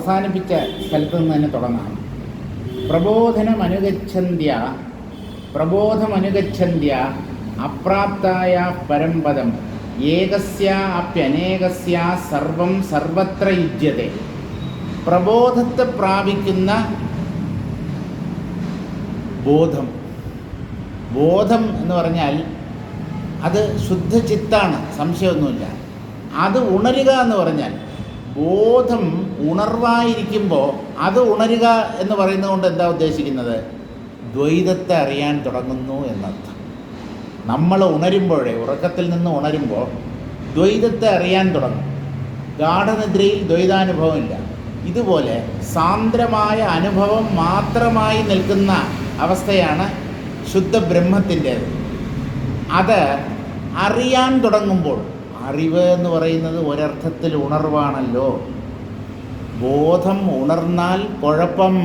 അവസാനിപ്പിച്ച സ്ഥലത്ത് നിന്ന് തന്നെ തുടങ്ങാം. പ്രബോധമനുഗച്ഛന്ത്യ അപ്രാപ്തായ പരംപദം ഏകസ്യ അപ്യനേകസ്യ സർവം സർവത്ര യുജ്യത്തെ. പ്രബോധത്തെ പ്രാപിക്കുന്ന ബോധം എന്ന് പറഞ്ഞാൽ അത് ശുദ്ധചിത്താണ്, സംശയമൊന്നുമില്ല. അത് ഉണരുക എന്ന് പറഞ്ഞാൽ ബോധം ഉണർവായിരിക്കുമ്പോൾ അത് ഉണരുക എന്ന് പറയുന്നത് കൊണ്ട് എന്താ ഉദ്ദേശിക്കുന്നത്? ദ്വൈതത്തെ അറിയാൻ തുടങ്ങുന്നു എന്നർത്ഥം. നമ്മൾ ഉറക്കത്തിൽ നിന്ന് ഉണരുമ്പോൾ ദ്വൈതത്തെ അറിയാൻ തുടങ്ങും. ഗാഠനിദ്രയിൽ ദ്വൈതാനുഭവമില്ല. ഇതുപോലെ സാന്ദ്രമായ അനുഭവം മാത്രമായി നിൽക്കുന്ന അവസ്ഥയാണ് ശുദ്ധ ബ്രഹ്മത്തിൻ്റേത്. അത് അറിയാൻ തുടങ്ങുമ്പോൾ, അറിവ് എന്ന് പറയുന്നത് ഒരർത്ഥത്തിൽ ഉണർവാണല്ലോ. ബോധം ഉണർന്നാൽ കുഴപ്പം.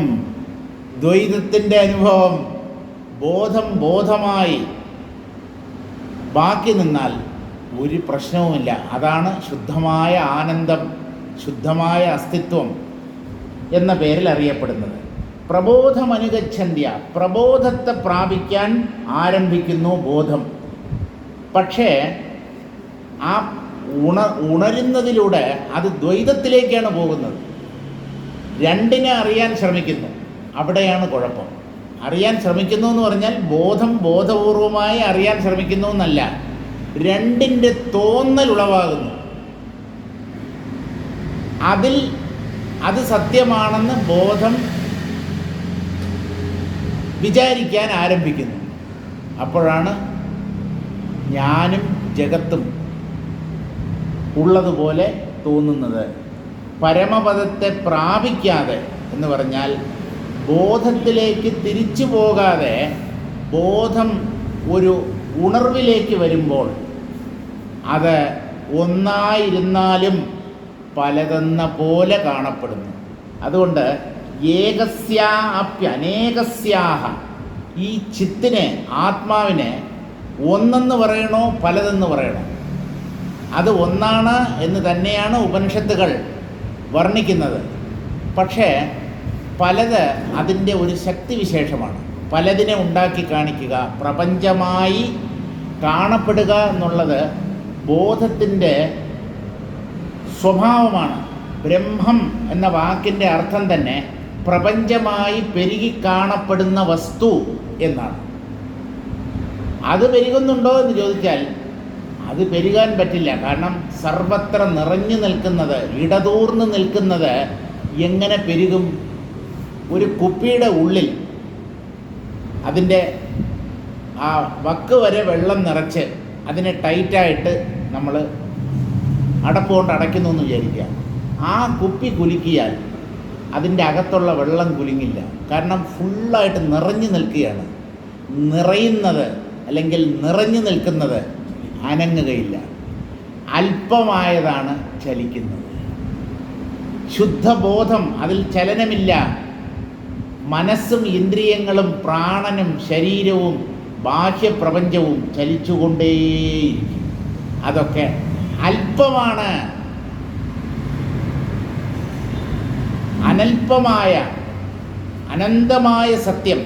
ദ്വൈതത്തിൻ്റെ അനുഭവം ബോധമായി ബാക്കി നിന്നാൽ ഒരു പ്രശ്നവുമില്ല. അതാണ് ശുദ്ധമായ ആനന്ദം, ശുദ്ധമായ അസ്തിത്വം എന്ന പേരിൽ അറിയപ്പെടുന്നത്. പ്രബോധമനുഗച്ഛന്ത്യ, പ്രബോധത്തെ പ്രാപിക്കാൻ ആരംഭിക്കുന്നു ബോധം. പക്ഷേ ആ ഉണരുന്നതിലൂടെ അത് ദ്വൈതത്തിലേക്കാണ് പോകുന്നത്. രണ്ടിനെ അറിയാൻ ശ്രമിക്കുന്നു, അവിടെയാണ് കുഴപ്പം. അറിയാൻ ശ്രമിക്കുന്നു എന്ന് പറഞ്ഞാൽ ബോധപൂർവമായി അറിയാൻ ശ്രമിക്കുന്നു എന്നല്ല, രണ്ടിൻ്റെ തോന്നൽ ഉളവാകുന്നു. അത് സത്യമാണെന്ന് ബോധം വിചാരിക്കാൻ ആരംഭിക്കുന്നു. അപ്പോഴാണ് ഞാനും ജഗത്തും ഉള്ളതുപോലെ തോന്നുന്നത്. പരമപദത്തെ പ്രാപിക്കാതെ എന്ന് പറഞ്ഞാൽ ബോധത്തിലേക്ക് തിരിച്ചു പോകാതെ ബോധം ഒരു ഉണർവിലേക്ക് വരുമ്പോൾ അത് ഒന്നായിരുന്നാലും പലതെന്ന പോലെ കാണപ്പെടുന്നു. അതുകൊണ്ട് ഏകസ്യാ അപ്യനേകസ്യാഹ, ഈ ചിത്തിനെ, ആത്മാവിനെ ഒന്നെന്ന് പറയണോ പലതെന്ന് പറയണോ? അത് ഒന്നാണ് എന്ന് തന്നെയാണ് ഉപനിഷത്തുകൾ വർണ്ണിക്കുന്നത്. പക്ഷേ പലത് അതിൻ്റെ ഒരു ശക്തിവിശേഷമാണ്. പലതിനെ ഉണ്ടാക്കി കാണിക്കുക, പ്രപഞ്ചമായി കാണപ്പെടുക എന്നുള്ളത് ബോധത്തിൻ്റെ സ്വഭാവമാണ്. ബ്രഹ്മം എന്ന വാക്കിൻ്റെ അർത്ഥം തന്നെ പ്രപഞ്ചമായി പെരുകി കാണപ്പെടുന്ന വസ്തു എന്നാണ്. അത് പെരുകുന്നുണ്ടോ എന്ന് ചോദിച്ചാൽ അത് പെരുകാൻ പറ്റില്ല. കാരണം സർവത്ര നിറഞ്ഞു നിൽക്കുന്നത്, ഇടതൂർന്ന് നിൽക്കുന്നത് എങ്ങനെ പെരുകും? ഒരു കുപ്പിയുടെ ഉള്ളിൽ അതിൻ്റെ ആ വക്ക് വരെ വെള്ളം നിറച്ച് അതിനെ ടൈറ്റായിട്ട് നമ്മൾ അടപ്പ് കൊണ്ട് അടയ്ക്കുന്നു എന്ന് വിചാരിക്കുക. ആ കുപ്പി കുലുക്കിയാൽ അതിൻ്റെ അകത്തുള്ള വെള്ളം കുലുങ്ങില്ല. കാരണം ഫുള്ളായിട്ട് നിറഞ്ഞു നിൽക്കുകയാണ്. നിറയുന്നത് അല്ലെങ്കിൽ നിറഞ്ഞു നിൽക്കുന്നത് അനങ്ങുകയില്ല. അല്പമായതാണ് ചലിക്കുന്നത്. ശുദ്ധബോധം, അതിൽ ചലനമില്ല. മനസ്സും ഇന്ദ്രിയങ്ങളും പ്രാണനും ശരീരവും ബാഹ്യപ്രപഞ്ചവും ചലിച്ചുകൊണ്ടേയിരിക്കും. അതൊക്കെ അല്പമാണ്. അനൽപമായ അനന്തമായ സത്യം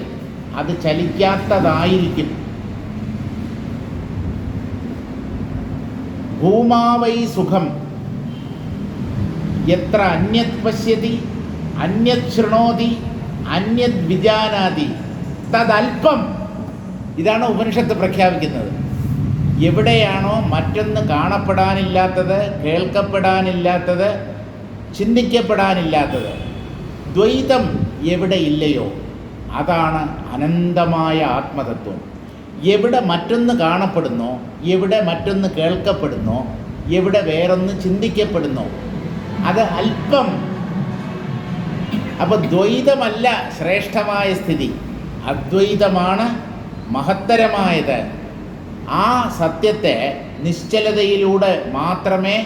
അത് ചലിക്കാത്തതായിരിക്കും. ഭൂമാവൈ സുഖം എത്ര അന്യത് പശ്യതി അന്യത് ശൃണോതി അന്യത് വിജാനാതി തദൽപ്പം. ഇതാണ് ഉപനിഷത്ത് പ്രഖ്യാപിക്കുന്നത്. എവിടെയാണോ മറ്റൊന്ന് കാണപ്പെടാനില്ലാത്തത്, കേൾക്കപ്പെടാനില്ലാത്തത്, ചിന്തിക്കപ്പെടാനില്ലാത്തത്, ദ്വൈതം എവിടെയില്ലയോ അതാണ് അനന്തമായ ആത്മതത്വം. എവിടെ മറ്റൊന്ന് കാണപ്പെടുന്നോ, എവിടെ മറ്റൊന്ന് കേൾക്കപ്പെടുന്നോ, എവിടെ വേറൊന്ന് ചിന്തിക്കപ്പെടുന്നോ അത് അല്പം. അപ്പോൾ ദ്വൈതമല്ല ശ്രേഷ്ഠമായ സ്ഥിതി, അദ്വൈതമാണ് മഹത്തരമായത്. ആ സത്യത്തെ നിശ്ചലതയിലൂടെ മാത്രമേ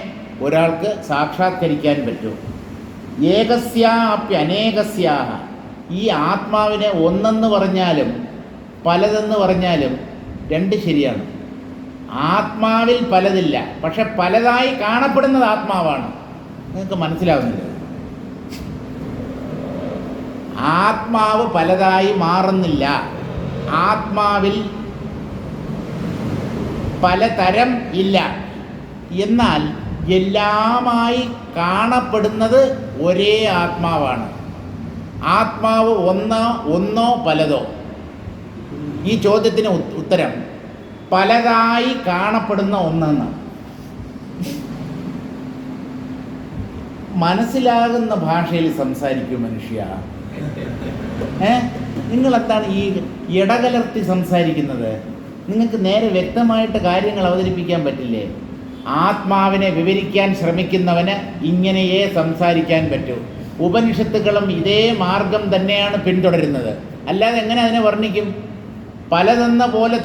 ഒരാൾക്ക് സാക്ഷാത്കരിക്കാൻ പറ്റൂ. ഏകസ്യാപ്യനേകസ്യാഹ, ഈ ആത്മാവിനെ ഒന്നെന്ന് പറഞ്ഞാലും പലതെന്ന് പറഞ്ഞാലും രണ്ട് ശരിയാണ്. ആത്മാവിൽ പലതില്ല, പക്ഷെ പലതായി കാണപ്പെടുന്നത് ആത്മാവാണ്. നിങ്ങൾക്ക് മനസ്സിലാവുന്നില്ല? ആത്മാവ് പലതായി മാറുന്നില്ല. ആത്മാവിൽ പലതരം ഇല്ല. എന്നാൽ എല്ലാമായി കാണപ്പെടുന്നത് ഒരേ ആത്മാവാണ്. ആത്മാവ് ഒന്നോ പലതോ? ഈ ചോദ്യത്തിന് ഉത്തരം പലതായി കാണപ്പെടുന്ന ഒന്നെന്ന്. മനസ്സിലാകുന്ന ഭാഷയിൽ സംസാരിക്കും മനുഷ്യ. നിങ്ങളെന്താണ് ഈ ഇടകലർത്തി സംസാരിക്കുന്നത്? നിങ്ങൾക്ക് നേരെ വ്യക്തമായിട്ട് കാര്യങ്ങൾ അവതരിപ്പിക്കാൻ പറ്റില്ലേ? ആത്മാവിനെ വിവരിക്കാൻ ശ്രമിക്കുന്നവന് ഇങ്ങനെയേ സംസാരിക്കാൻ പറ്റൂ. ഉപനിഷത്തുക്കളും ഇതേ മാർഗം തന്നെയാണ് പിന്തുടരുന്നത്. അല്ലാതെ എങ്ങനെ അതിനെ വർണ്ണിക്കും? പലതെന്ന പോലെ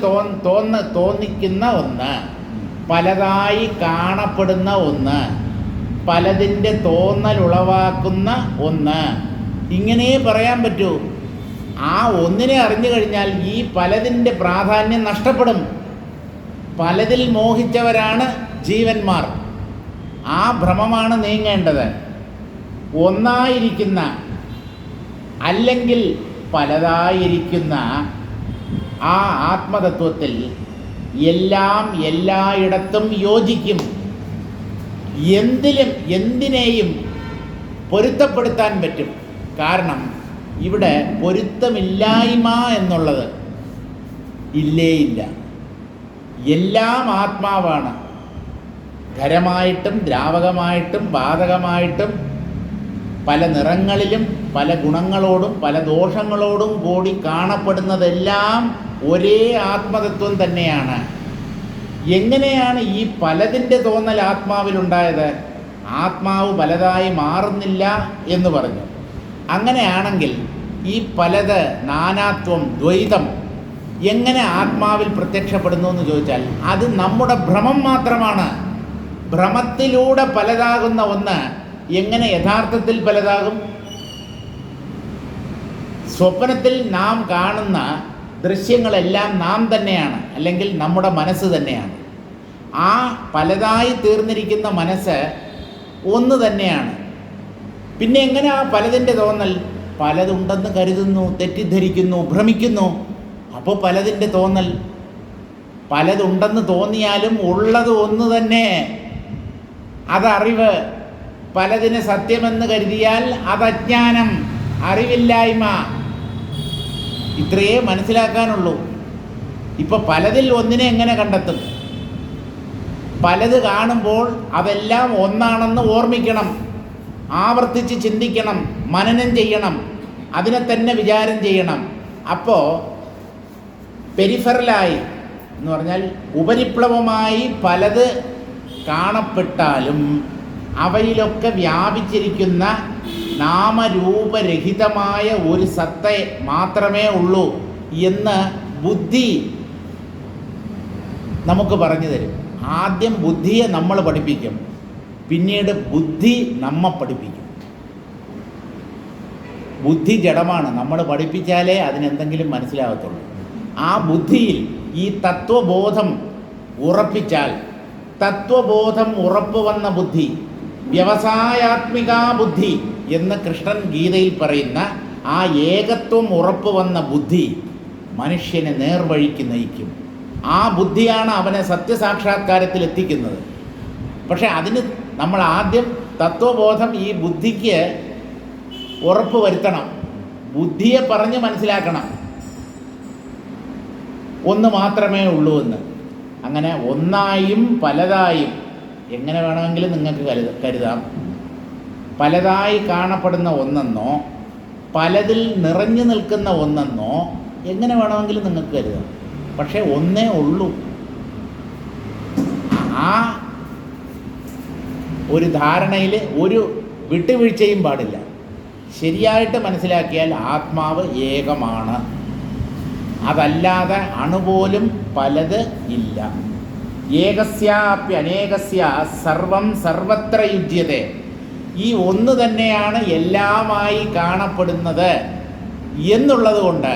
തോന്നിക്കുന്ന ഒന്ന്, പലതായി കാണപ്പെടുന്ന ഒന്ന്, പലതിൻ്റെ തോന്നൽ ഉളവാക്കുന്ന ഒന്ന്, ഇങ്ങനെ പറയാൻ പറ്റൂ. ആ ഒന്നിനെ അറിഞ്ഞു കഴിഞ്ഞാൽ ഈ പലതിൻ്റെ പ്രാധാന്യം നഷ്ടപ്പെടും. പലതിൽ മോഹിച്ചവരാണ് ജീവന്മാർ. ആ ഭ്രമമാണ് നീങ്ങേണ്ടത്. ഒന്നായിരിക്കുന്ന അല്ലെങ്കിൽ പലതായിരിക്കുന്ന ആ ആത്മതത്വത്തിൽ എല്ലാം എല്ലായിടത്തും യോജിക്കും. എന്തിനേയും പൊരുത്തപ്പെടുത്താൻ പറ്റും. കാരണം ഇവിടെ പൊരുത്തമില്ലായ്മ എന്നുള്ളത് ഇല്ല. എല്ലാം ആത്മാവാണ്. ഖരമായിട്ടും ദ്രാവകമായിട്ടും വാതകമായിട്ടും പല നിറങ്ങളിലും പല ഗുണങ്ങളോടും പല ദോഷങ്ങളോടും കൂടി കാണപ്പെടുന്നതെല്ലാം ഒരേ ആത്മതത്വം തന്നെയാണ്. എങ്ങനെയാണ് ഈ പലതിൻ്റെ തോന്നൽ ആത്മാവിലുണ്ടായത്? ആത്മാവ് പലതായി മാറുന്നില്ല എന്ന് പറഞ്ഞു. അങ്ങനെയാണെങ്കിൽ ഈ പലത്, നാനാത്വം, ദ്വൈതം എങ്ങനെ ആത്മാവിൽ പ്രത്യക്ഷപ്പെടുന്നു എന്ന് ചോദിച്ചാൽ അത് നമ്മുടെ ഭ്രമം മാത്രമാണ്. ഭ്രമത്തിലൂടെ പലതാകുന്ന ഒന്ന് എങ്ങനെ യഥാർത്ഥത്തിൽ പലതാകും? സ്വപ്നത്തിൽ നാം കാണുന്ന ദൃശ്യങ്ങളെല്ലാം നാം തന്നെയാണ്, അല്ലെങ്കിൽ നമ്മുടെ മനസ്സ് തന്നെയാണ്. ആ പലതായി തീർന്നിരിക്കുന്ന മനസ്സ് ഒന്ന് തന്നെയാണ്. പിന്നെ എങ്ങനെ ആ പലതിൻ്റെ തോന്നൽ? പലതുണ്ടെന്ന് കരുതുന്നു, തെറ്റിദ്ധരിക്കുന്നു, ഭ്രമിക്കുന്നു. അപ്പോൾ പലതിൻ്റെ തോന്നൽ. പലതുണ്ടെന്ന് തോന്നിയാലും ഉള്ളത് ഒന്ന് തന്നെ. അതറിവ്. പലതിനെ സത്യമെന്ന് കരുതിയാൽ അത് അജ്ഞാനം, അറിവില്ലായ്മ. ഇത്രയേ മനസ്സിലാക്കാനുള്ളൂ. ഇപ്പോൾ പലതിൽ ഒന്നിനെ എങ്ങനെ കണ്ടെത്തും? പലത് കാണുമ്പോൾ അതെല്ലാം ഒന്നാണെന്ന് ഓർമ്മിക്കണം, ആവർത്തിച്ച് ചിന്തിക്കണം, മനനം ചെയ്യണം, അതിനെ തന്നെ വിചാരം ചെയ്യണം. അപ്പോൾ പെരിഫറലായി എന്ന് പറഞ്ഞാൽ ഉപരിപ്ലവമായി പലത് കാണപ്പെട്ടാലും അവയിലൊക്കെ വ്യാപിച്ചിരിക്കുന്ന നാമരൂപരഹിതമായ ഒരു സത്ത മാത്രമേ ഉള്ളൂ എന്ന് ബുദ്ധി നമുക്ക് പറഞ്ഞു തരും. ആദ്യം ബുദ്ധിയെ നമ്മൾ പഠിപ്പിക്കും, പിന്നീട് ബുദ്ധി നമ്മെ പഠിപ്പിക്കും. ബുദ്ധി ജഡമാണ്, നമ്മൾ പഠിപ്പിച്ചാലേ അതിനെന്തെങ്കിലും മനസ്സിലാകത്തുള്ളൂ. ആ ബുദ്ധിയിൽ ഈ തത്വബോധം ഉറപ്പിച്ചാൽ, തത്വബോധം ഉറപ്പ് വന്ന ബുദ്ധി, വ്യവസായാത്മികാ ബുദ്ധി എന്ന് കൃഷ്ണൻ ഗീതയിൽ പറയുന്ന ആ ഏകത്വം ഉറപ്പ് വന്ന ബുദ്ധി മനുഷ്യനെ നേർവഴിക്ക് നയിക്കും. ആ ബുദ്ധിയാണ് അവനെ സത്യസാക്ഷാത്കാരത്തിൽ എത്തിക്കുന്നത്. പക്ഷെ അതിന് നമ്മൾ ആദ്യം തത്വബോധം ഈ ബുദ്ധിക്ക് ഉറപ്പ് വരുത്തണം. ബുദ്ധിയെ പറഞ്ഞ് മനസ്സിലാക്കണം ഒന്ന് മാത്രമേ ഉള്ളൂ എന്ന്. അങ്ങനെ ഒന്നായും പലതായും എങ്ങനെ വേണമെങ്കിലും നിങ്ങൾക്ക് കരുതാം. പലതായി കാണപ്പെടുന്ന ഒന്നെന്നോ പലതിൽ നിറഞ്ഞു നിൽക്കുന്ന ഒന്നെന്നോ എങ്ങനെ വേണമെങ്കിലും നിങ്ങൾക്ക് കരുതാം. പക്ഷേ ഒന്നേ ഉള്ളൂ. ആ ഒരു ധാരണയിൽ ഒരു വിട്ടുവീഴ്ചയും പാടില്ല. ശരിയായിട്ട് മനസ്സിലാക്കിയാൽ ആത്മാവ് ഏകമാണ്. അതല്ലാതെ അണുപോലും പലത് ഇല്ല. ഏകസ്യാപ്യനേകസ്യ സർവം സർവത്ര യുജ്യത്തെ. ഈ ഒന്ന് തന്നെയാണ് എല്ലാമായി കാണപ്പെടുന്നത് എന്നുള്ളത് കൊണ്ട്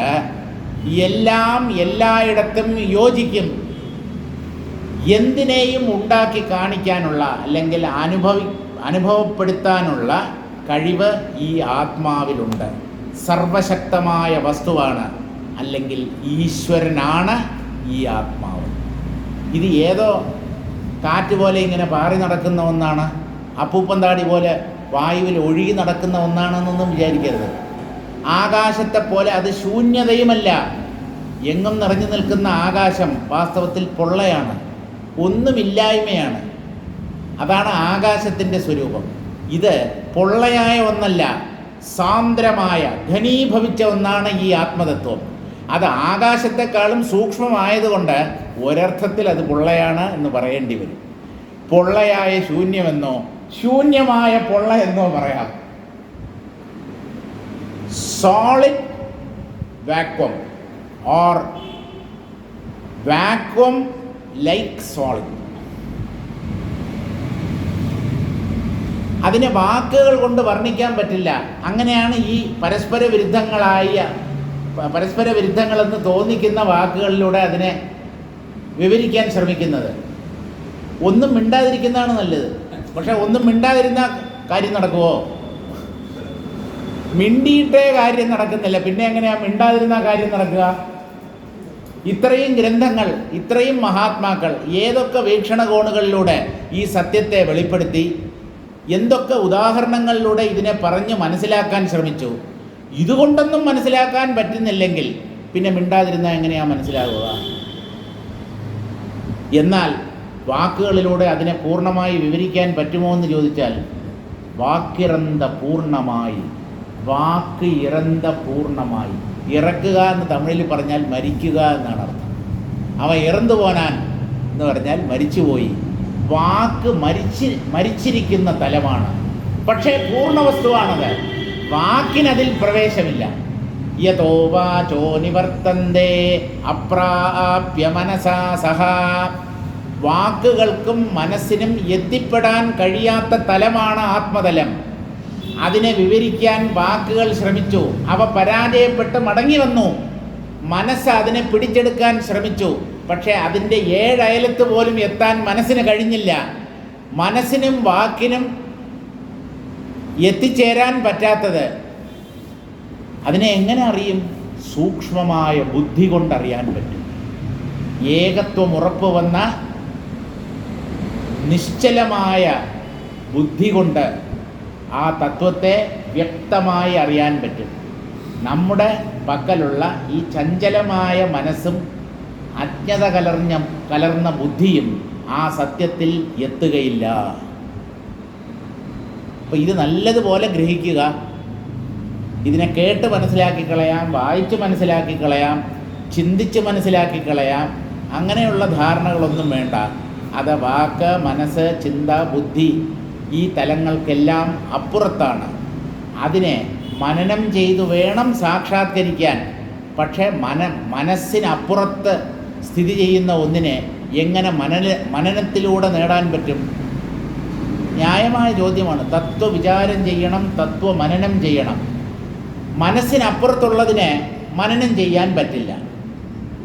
എല്ലാം എല്ലായിടത്തും യോജിക്കും. എന്തിനേയും ഉണ്ടാക്കി കാണിക്കാനുള്ള അല്ലെങ്കിൽ അനുഭവപ്പെടുത്താനുള്ള കഴിവ് ഈ ആത്മാവിലുണ്ട്. സർവശക്തമായ വസ്തുവാണ്, അല്ലെങ്കിൽ ഈശ്വരനാണ് ഈ ആത്മാവ്. ഇത് ഏതോ കാറ്റ് പോലെ ഇങ്ങനെ പാറി നടക്കുന്ന ഒന്നാണ്, അപ്പൂപ്പന്താടി പോലെ വായുവിൽ ഒഴുകി നടക്കുന്ന ഒന്നാണെന്നൊന്നും വിചാരിക്കരുത്. ആകാശത്തെ പോലെ അത് ശൂന്യതയുമല്ല. എങ്ങും നിറഞ്ഞു നിൽക്കുന്ന ആകാശം വാസ്തവത്തിൽ പൊള്ളയാണ്, ഒന്നുമില്ലായ്മയാണ്. അതാണ് ആകാശത്തിൻ്റെ സ്വരൂപം. ഇത് പൊള്ളയായ ഒന്നല്ല, സാന്ദ്രമായ ഘനീഭവിച്ച ഒന്നാണ് ഈ ആത്മതത്വം. അത് ആകാശത്തെക്കാളും സൂക്ഷ്മമായതുകൊണ്ട് ഒരർത്ഥത്തിൽ അത് പൊള്ളയാണ് എന്ന് പറയേണ്ടി വരും. പൊള്ളയായ ശൂന്യമെന്നോ ശൂന്യമായ പൊള്ള എന്നോ പറയാം. Solid vacuum or vacuum like solid. അതിനെ വാക്കുകൾ കൊണ്ട് വർണ്ണിക്കാൻ പറ്റില്ല. അങ്ങനെയാണ് ഈ പരസ്പര വിരുദ്ധങ്ങളെന്ന് തോന്നിക്കുന്ന വാക്കുകളിലൂടെ അതിനെ വിവരിക്കാൻ ശ്രമിക്കുന്നത്. ഒന്നും മിണ്ടാതിരിക്കുന്നതാണ് നല്ലത്. പക്ഷെ ഒന്നും മിണ്ടാതിരുന്ന കാര്യം നടക്കുമോ? മിണ്ടിയിട്ടേ കാര്യം നടക്കുന്നില്ല, പിന്നെ എങ്ങനെയാണ് മിണ്ടാതിരുന്ന കാര്യം നടക്കുക? ഇത്രയും ഗ്രന്ഥങ്ങൾ, ഇത്രയും മഹാത്മാക്കൾ ഏതൊക്കെ വീക്ഷണകോണുകളിലൂടെ ഈ സത്യത്തെ വെളിപ്പെടുത്തി, എന്തൊക്കെ ഉദാഹരണങ്ങളിലൂടെ ഇതിനെ പറഞ്ഞ് മനസ്സിലാക്കാൻ ശ്രമിച്ചു. ഇതുകൊണ്ടൊന്നും മനസ്സിലാക്കാൻ പറ്റുന്നില്ലെങ്കിൽ പിന്നെ മിണ്ടാതിരുന്നാൽ എങ്ങനെയാണ് മനസ്സിലാകുക? എന്നാൽ വാക്കുകളിലൂടെ അതിനെ പൂർണ്ണമായി വിവരിക്കാൻ പറ്റുമോ എന്ന് ചോദിച്ചാൽ, വാക്കിറന്ത പൂർണ്ണമായി, വാക്ക് ഇറന്ത പൂർണ്ണമായി. ഇറക്കുക എന്ന് തമിഴിൽ പറഞ്ഞാൽ മരിക്കുക എന്നാണ് അർത്ഥം. അവ ഇറന്നു പോനാൻ എന്ന് പറഞ്ഞാൽ മരിച്ചുപോയി. വാക്ക് മരിച്ചിരിക്കുന്ന തലമാണ്, പക്ഷേ പൂർണ്ണ വസ്തുവാണത്. വാക്കിനതിൽ പ്രവേശമില്ല. യതോ വാചോ നിവർത്തന്തേ അപ്രാപ്യ മനസാ സഹ. വാക്കുകൾക്കും മനസ്സിനും എത്തിപ്പെടാൻ കഴിയാത്ത തലമാണ് ആത്മതലം. അതിനെ വിവരിക്കാൻ വാക്കുകൾ ശ്രമിച്ചു, അവ പരാജയപ്പെട്ട് മടങ്ങി വന്നു. മനസ്സ് അതിനെ പിടിച്ചെടുക്കാൻ ശ്രമിച്ചു, പക്ഷേ അതിൻ്റെ 7 അയലത്ത് പോലും എത്താൻ മനസ്സിന് കഴിഞ്ഞില്ല. മനസ്സിനും വാക്കിനും എത്തിച്ചേരാൻ പറ്റാത്തത് അതിനെ എങ്ങനെ അറിയും? സൂക്ഷ്മമായ ബുദ്ധി കൊണ്ടറിയാൻ പറ്റും. ഏകത്വം ഉറപ്പ് വന്ന നിശ്ചലമായ ബുദ്ധി കൊണ്ട് ആ തത്വത്തെ വ്യക്തമായി അറിയാൻ പറ്റും. നമ്മുടെ പക്കലുള്ള ഈ ചഞ്ചലമായ മനസ്സും അജ്ഞത കലർന്ന ബുദ്ധിയും ആ സത്യത്തിൽ എത്തുകയില്ല. അപ്പോൾ ഇത് നല്ലതുപോലെ ഗ്രഹിക്കുക. ഇതിനെ കേട്ട് മനസ്സിലാക്കി കളയാം, വായിച്ച് മനസ്സിലാക്കി കളയാം, ചിന്തിച്ച് മനസ്സിലാക്കി കളയാം. അങ്ങനെയുള്ള ധാരണകളൊന്നും വേണ്ട. അത് വാക്ക്, മനസ്സ്, ചിന്ത, ബുദ്ധി ഈ തലങ്ങൾക്കെല്ലാം അപ്പുറത്താണ്. അതിനെ മനനം ചെയ്തു വേണം സാക്ഷാത്കരിക്കാൻ. പക്ഷേ മനസ്സിനപ്പുറത്ത് സ്ഥിതി ചെയ്യുന്ന ഒന്നിനെ എങ്ങനെ മനനത്തിലൂടെ നേടാൻ പറ്റും? ന്യായമായ ചോദ്യമാണ്. തത്വവിചാരം ചെയ്യണം, തത്വമനനം ചെയ്യണം. മനസ്സിനപ്പുറത്തുള്ളതിനെ മനനം ചെയ്യാൻ പറ്റില്ല.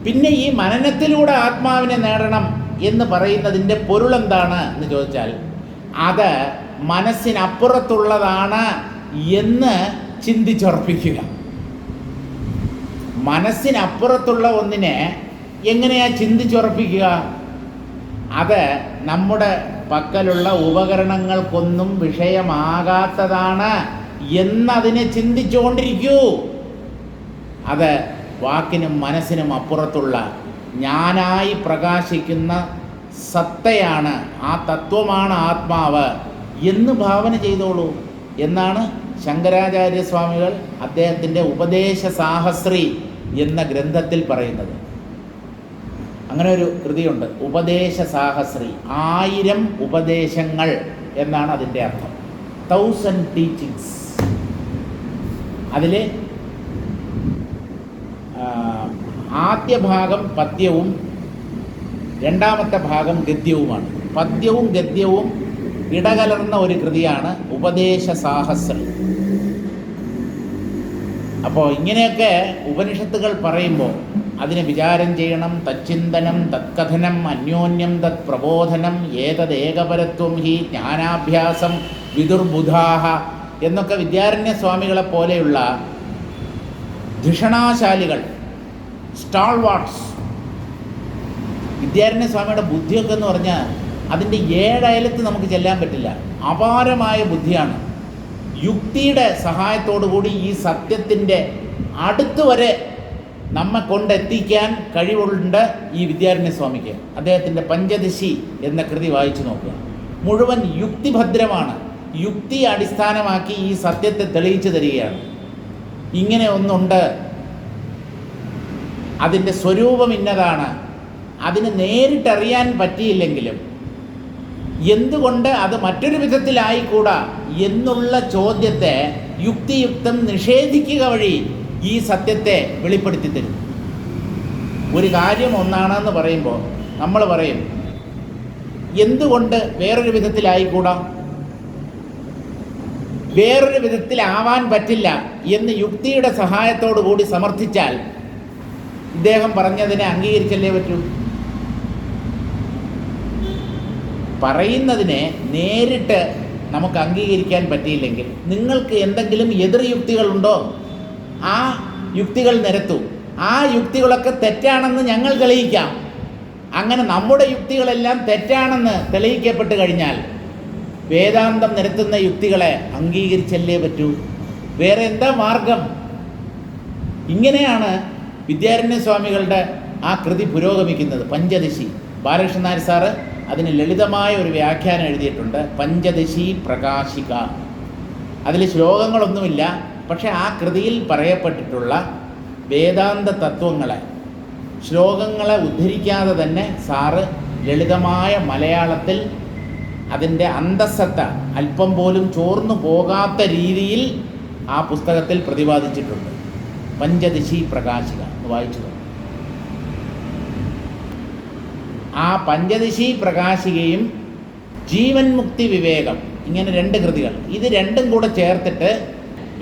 പിന്നെ ഈ മനനത്തിലൂടെ ആത്മാവിനെ നേടണം എന്ന് പറയുന്നതിൻ്റെ പൊരുളെന്താണ് എന്ന് ചോദിച്ചാൽ, അത് മനസ്സിനപ്പുറത്തുള്ളതാണ് എന്ന് ചിന്തിച്ചുറപ്പിക്കുക. മനസ്സിനപ്പുറത്തുള്ള ഒന്നിനെ എങ്ങനെയാ ചിന്തിച്ചുറപ്പിക്കുക? അത് നമ്മുടെ പക്കലുള്ള ഉപകരണങ്ങൾക്കൊന്നും വിഷയമാകാത്തതാണ് എന്നതിനെ ചിന്തിച്ചുകൊണ്ടിരിക്കൂ. അത് വാക്കിനും മനസ്സിനും അപ്പുറത്തുള്ള ഞാനായി പ്രകാശിക്കുന്ന സത്തയാണ്, ആ തത്വമാണ് ആത്മാവ് എന്ന് ഭാവന ചെയ്തോളൂ എന്നാണ് ശങ്കരാചാര്യസ്വാമികൾ അദ്ദേഹത്തിൻ്റെ ഉപദേശ സാഹസ്രി എന്ന ഗ്രന്ഥത്തിൽ പറയുന്നത്. അങ്ങനെ ഒരു കൃതിയുണ്ട്, ഉപദേശ സാഹസ്രി. 1000 ഉപദേശങ്ങൾ എന്നാണ് അതിൻ്റെ അർത്ഥം. 1000 ടീച്ചിങ്സ്. അതിൽ ആദ്യ ഭാഗം പദ്യവും രണ്ടാമത്തെ ഭാഗം ഗദ്യവുമാണ്. പദ്യവും ഗദ്യവും ഇടകലർന്ന ഒരു കൃതിയാണ് ഉപദേശ സാഹസ്രി. അപ്പോൾ ഇങ്ങനെയൊക്കെ ഉപനിഷത്തുകൾ പറയുമ്പോൾ അതിനെ വിചാരം ചെയ്യണം. തച്ചിന്തനം തത്കഥനം അന്യോന്യം തത് പ്രബോധനം ഏതദേകപരത്വം ഹി ജ്ഞാനാഭ്യാസം വിദുർബുധാഹ എന്നൊക്കെ വിദ്യാരണ്യ സ്വാമികളെ പോലെയുള്ള ധിഷണാശാലികൾ, സ്റ്റാൾവാർട്സ്. വിദ്യാരണ്യ സ്വാമിയുടെ ബുദ്ധിയൊക്കെ എന്ന് പറഞ്ഞാൽ അതിൻ്റെ ഏഴയലത്ത് നമുക്ക് ചെല്ലാൻ പറ്റില്ല. അപാരമായ ബുദ്ധിയാണ്. യുക്തിയുടെ സഹായത്തോടു കൂടി ഈ സത്യത്തിൻ്റെ അടുത്ത് വരെ നമ്മെ കൊണ്ടെത്തിക്കാൻ കഴിവുണ്ട് ഈ വിദ്യാരണ്യ സ്വാമിക്ക്. അദ്ദേഹത്തിൻ്റെ പഞ്ചദശി എന്ന കൃതി വായിച്ചു നോക്കുക. മുഴുവൻ യുക്തിഭദ്രമാണ്. യുക്തി അടിസ്ഥാനമാക്കി ഈ സത്യത്തെ തെളിയിച്ചു തരികയാണ്. ഇങ്ങനെ ഒന്നുണ്ട്, അതിൻ്റെ സ്വരൂപം ഇന്നതാണ്, അതിന് നേരിട്ടറിയാൻ പറ്റിയില്ലെങ്കിലും എന്തുകൊണ്ട് അത് മറ്റൊരു വിധത്തിലായിക്കൂടാ എന്നുള്ള ചോദ്യത്തെ യുക്തിയുക്തം നിഷേധിക്കുക വഴി ഈ സത്യത്തെ വെളിപ്പെടുത്തി തരും. ഒരു കാര്യം ഒന്നാണെന്ന് പറയുമ്പോൾ നമ്മൾ പറയും എന്തുകൊണ്ട് വേറൊരു വിധത്തിലായിക്കൂടാ, വേറൊരു വിധത്തിലാവാൻ പറ്റില്ല എന്ന് യുക്തിയുടെ സഹായത്തോടു കൂടി സമർത്ഥിച്ചാൽ ഇദ്ദേഹം പറഞ്ഞതിനെ അംഗീകരിച്ചല്ലേ പറ്റൂ. പറയുന്നതിനെ നേരിട്ട് നമുക്ക് അംഗീകരിക്കാൻ പറ്റിയില്ലെങ്കിൽ നിങ്ങൾക്ക് എന്തെങ്കിലും എതിർ യുക്തികളുണ്ടോ, ആ യുക്തികൾ നിരത്തൂ. ആ യുക്തികളൊക്കെ തെറ്റാണെന്ന് ഞങ്ങൾ തെളിയിക്കാം. അങ്ങനെ നമ്മുടെ യുക്തികളെല്ലാം തെറ്റാണെന്ന് തെളിയിക്കപ്പെട്ട് കഴിഞ്ഞാൽ വേദാന്തം നിരത്തുന്ന യുക്തികളെ അംഗീകരിച്ചല്ലേ പറ്റൂ. വേറെ എന്താ മാർഗം? ഇങ്ങനെയാണ് വിദ്യാരണ്യ സ്വാമികളുടെ ആ കൃതി പുരോഗമിക്കുന്നത്. പഞ്ചദശി. ബാലകൃഷ്ണൻ നായർ സാറ് അതിന് ലളിതമായ ഒരു വ്യാഖ്യാനം എഴുതിയിട്ടുണ്ട്, പഞ്ചദശി പ്രകാശിക. അതിൽ ശ്ലോകങ്ങളൊന്നുമില്ല, പക്ഷെ ആ കൃതിയിൽ പറയപ്പെട്ടിട്ടുള്ള വേദാന്ത തത്വങ്ങളെ, ശ്ലോകങ്ങളെ ഉദ്ധരിക്കാതെ തന്നെ സാറ് ലളിതമായ മലയാളത്തിൽ അതിൻ്റെ അന്തസ്സത്ത അല്പം പോലും ചോർന്നു പോകാത്ത രീതിയിൽ ആ പുസ്തകത്തിൽ പ്രതിപാദിച്ചിട്ടുണ്ട്. പഞ്ചദശി പ്രകാശിക വായിച്ചു. ആ പഞ്ചദശി പ്രകാശികയും ജീവൻ മുക്തി വിവേകം, ഇങ്ങനെ രണ്ട് കൃതികൾ, ഇത് രണ്ടും കൂടെ ചേർത്തിട്ട്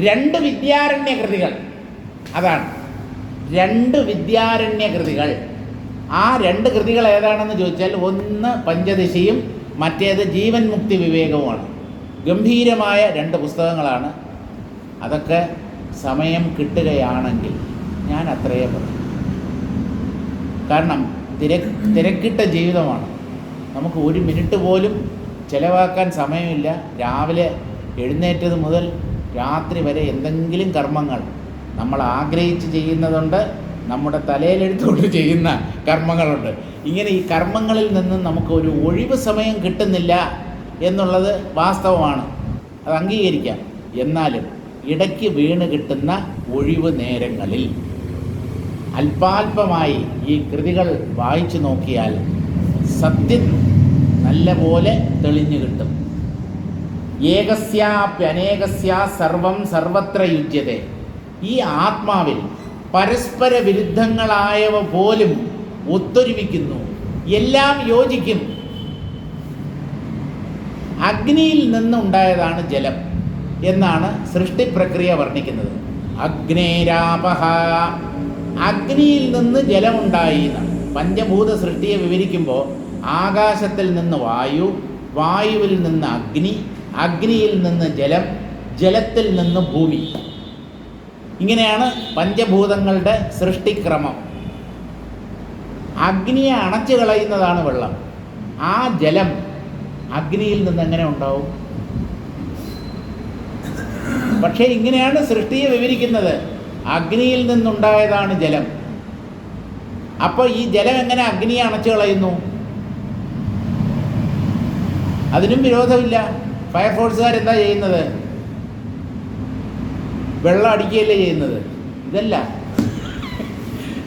രണ്ട് വിദ്യാരണ്യ കൃതികൾ. അതാണ് രണ്ട് വിദ്യാരണ്യ കൃതികൾ. ആ രണ്ട് കൃതികൾ ഏതാണെന്ന് ചോദിച്ചാൽ ഒന്ന് പഞ്ചദശിയും മറ്റേത് ജീവൻ മുക്തി വിവേകവുമാണ്. ഗംഭീരമായ രണ്ട് പുസ്തകങ്ങളാണ്. അതൊക്കെ സമയം കിട്ടുകയാണെങ്കിൽ ഞാൻ അത്രയേ പറയും. കാരണം തിരക്കിട്ട ജീവിതമാണ്. നമുക്ക് ഒരു മിനിറ്റ് പോലും ചിലവാക്കാൻ സമയമില്ല. രാവിലെ എഴുന്നേറ്റത് മുതൽ രാത്രി വരെ എന്തെങ്കിലും കർമ്മങ്ങൾ നമ്മൾ ആഗ്രഹിച്ച് ചെയ്യുന്നതുണ്ട്, നമ്മുടെ തലയിലെടുത്തുകൊണ്ട് ചെയ്യുന്ന കർമ്മങ്ങളുണ്ട്. ഇങ്ങനെ ഈ കർമ്മങ്ങളിൽ നിന്നും നമുക്കൊരു ഒഴിവ് സമയം കിട്ടുന്നില്ല എന്നുള്ളത് വാസ്തവമാണ്, അത് അംഗീകരിക്കാം. എന്നാലും ഇടയ്ക്ക് വീണ് കിട്ടുന്ന ഒഴിവ് നേരങ്ങളിൽ അല്പാൽപമായി ഈ കൃതികൾ വായിച്ചു നോക്കിയാൽ സത്യം നല്ല പോലെ തെളിഞ്ഞു കിട്ടും. ഏകസ്യാപ്യനേകസ്യാ സർവം സർവത്ര യുജ്യത്തെ. ഈ ആത്മാവിൽ പരസ്പര വിരുദ്ധങ്ങളായവ പോലും ഒത്തൊരുമിക്കുന്നു, എല്ലാം യോജിക്കും. അഗ്നിയിൽ നിന്നുണ്ടായതാണ് ജലം എന്നാണ് സൃഷ്ടിപ്രക്രിയ വർണ്ണിക്കുന്നത്. അഗ്നേരാപഹ, അഗ്നിയിൽ നിന്ന് ജലമുണ്ടായി എന്നാണ്. പഞ്ചഭൂത സൃഷ്ടിയെ വിവരിക്കുമ്പോൾ ആകാശത്തിൽ നിന്ന് വായു, വായുവിൽ നിന്ന് അഗ്നി, അഗ്നിയിൽ നിന്ന് ജലം, ജലത്തിൽ നിന്ന് ഭൂമി. ഇങ്ങനെയാണ് പഞ്ചഭൂതങ്ങളുടെ സൃഷ്ടിക്രമം. അഗ്നിയെ അണച്ചു കളയുന്നതാണ് വെള്ളം. ആ ജലം അഗ്നിയിൽ നിന്ന് എങ്ങനെ ഉണ്ടാവും? പക്ഷേ ഇങ്ങനെയാണ് സൃഷ്ടിയെ വിവരിക്കുന്നത്. അഗ്നിയിൽ നിന്നുണ്ടായതാണ് ജലം. അപ്പോൾ ഈ ജലം എങ്ങനെ അഗ്നിയെ അണച്ചു കളയുന്നു? അതിനും വിരോധമില്ല. ഫയർഫോഴ്സുകാരെന്താ ചെയ്യുന്നത്? വെള്ളം അടിക്കുകയല്ലേ ചെയ്യുന്നത്? ഇതല്ല,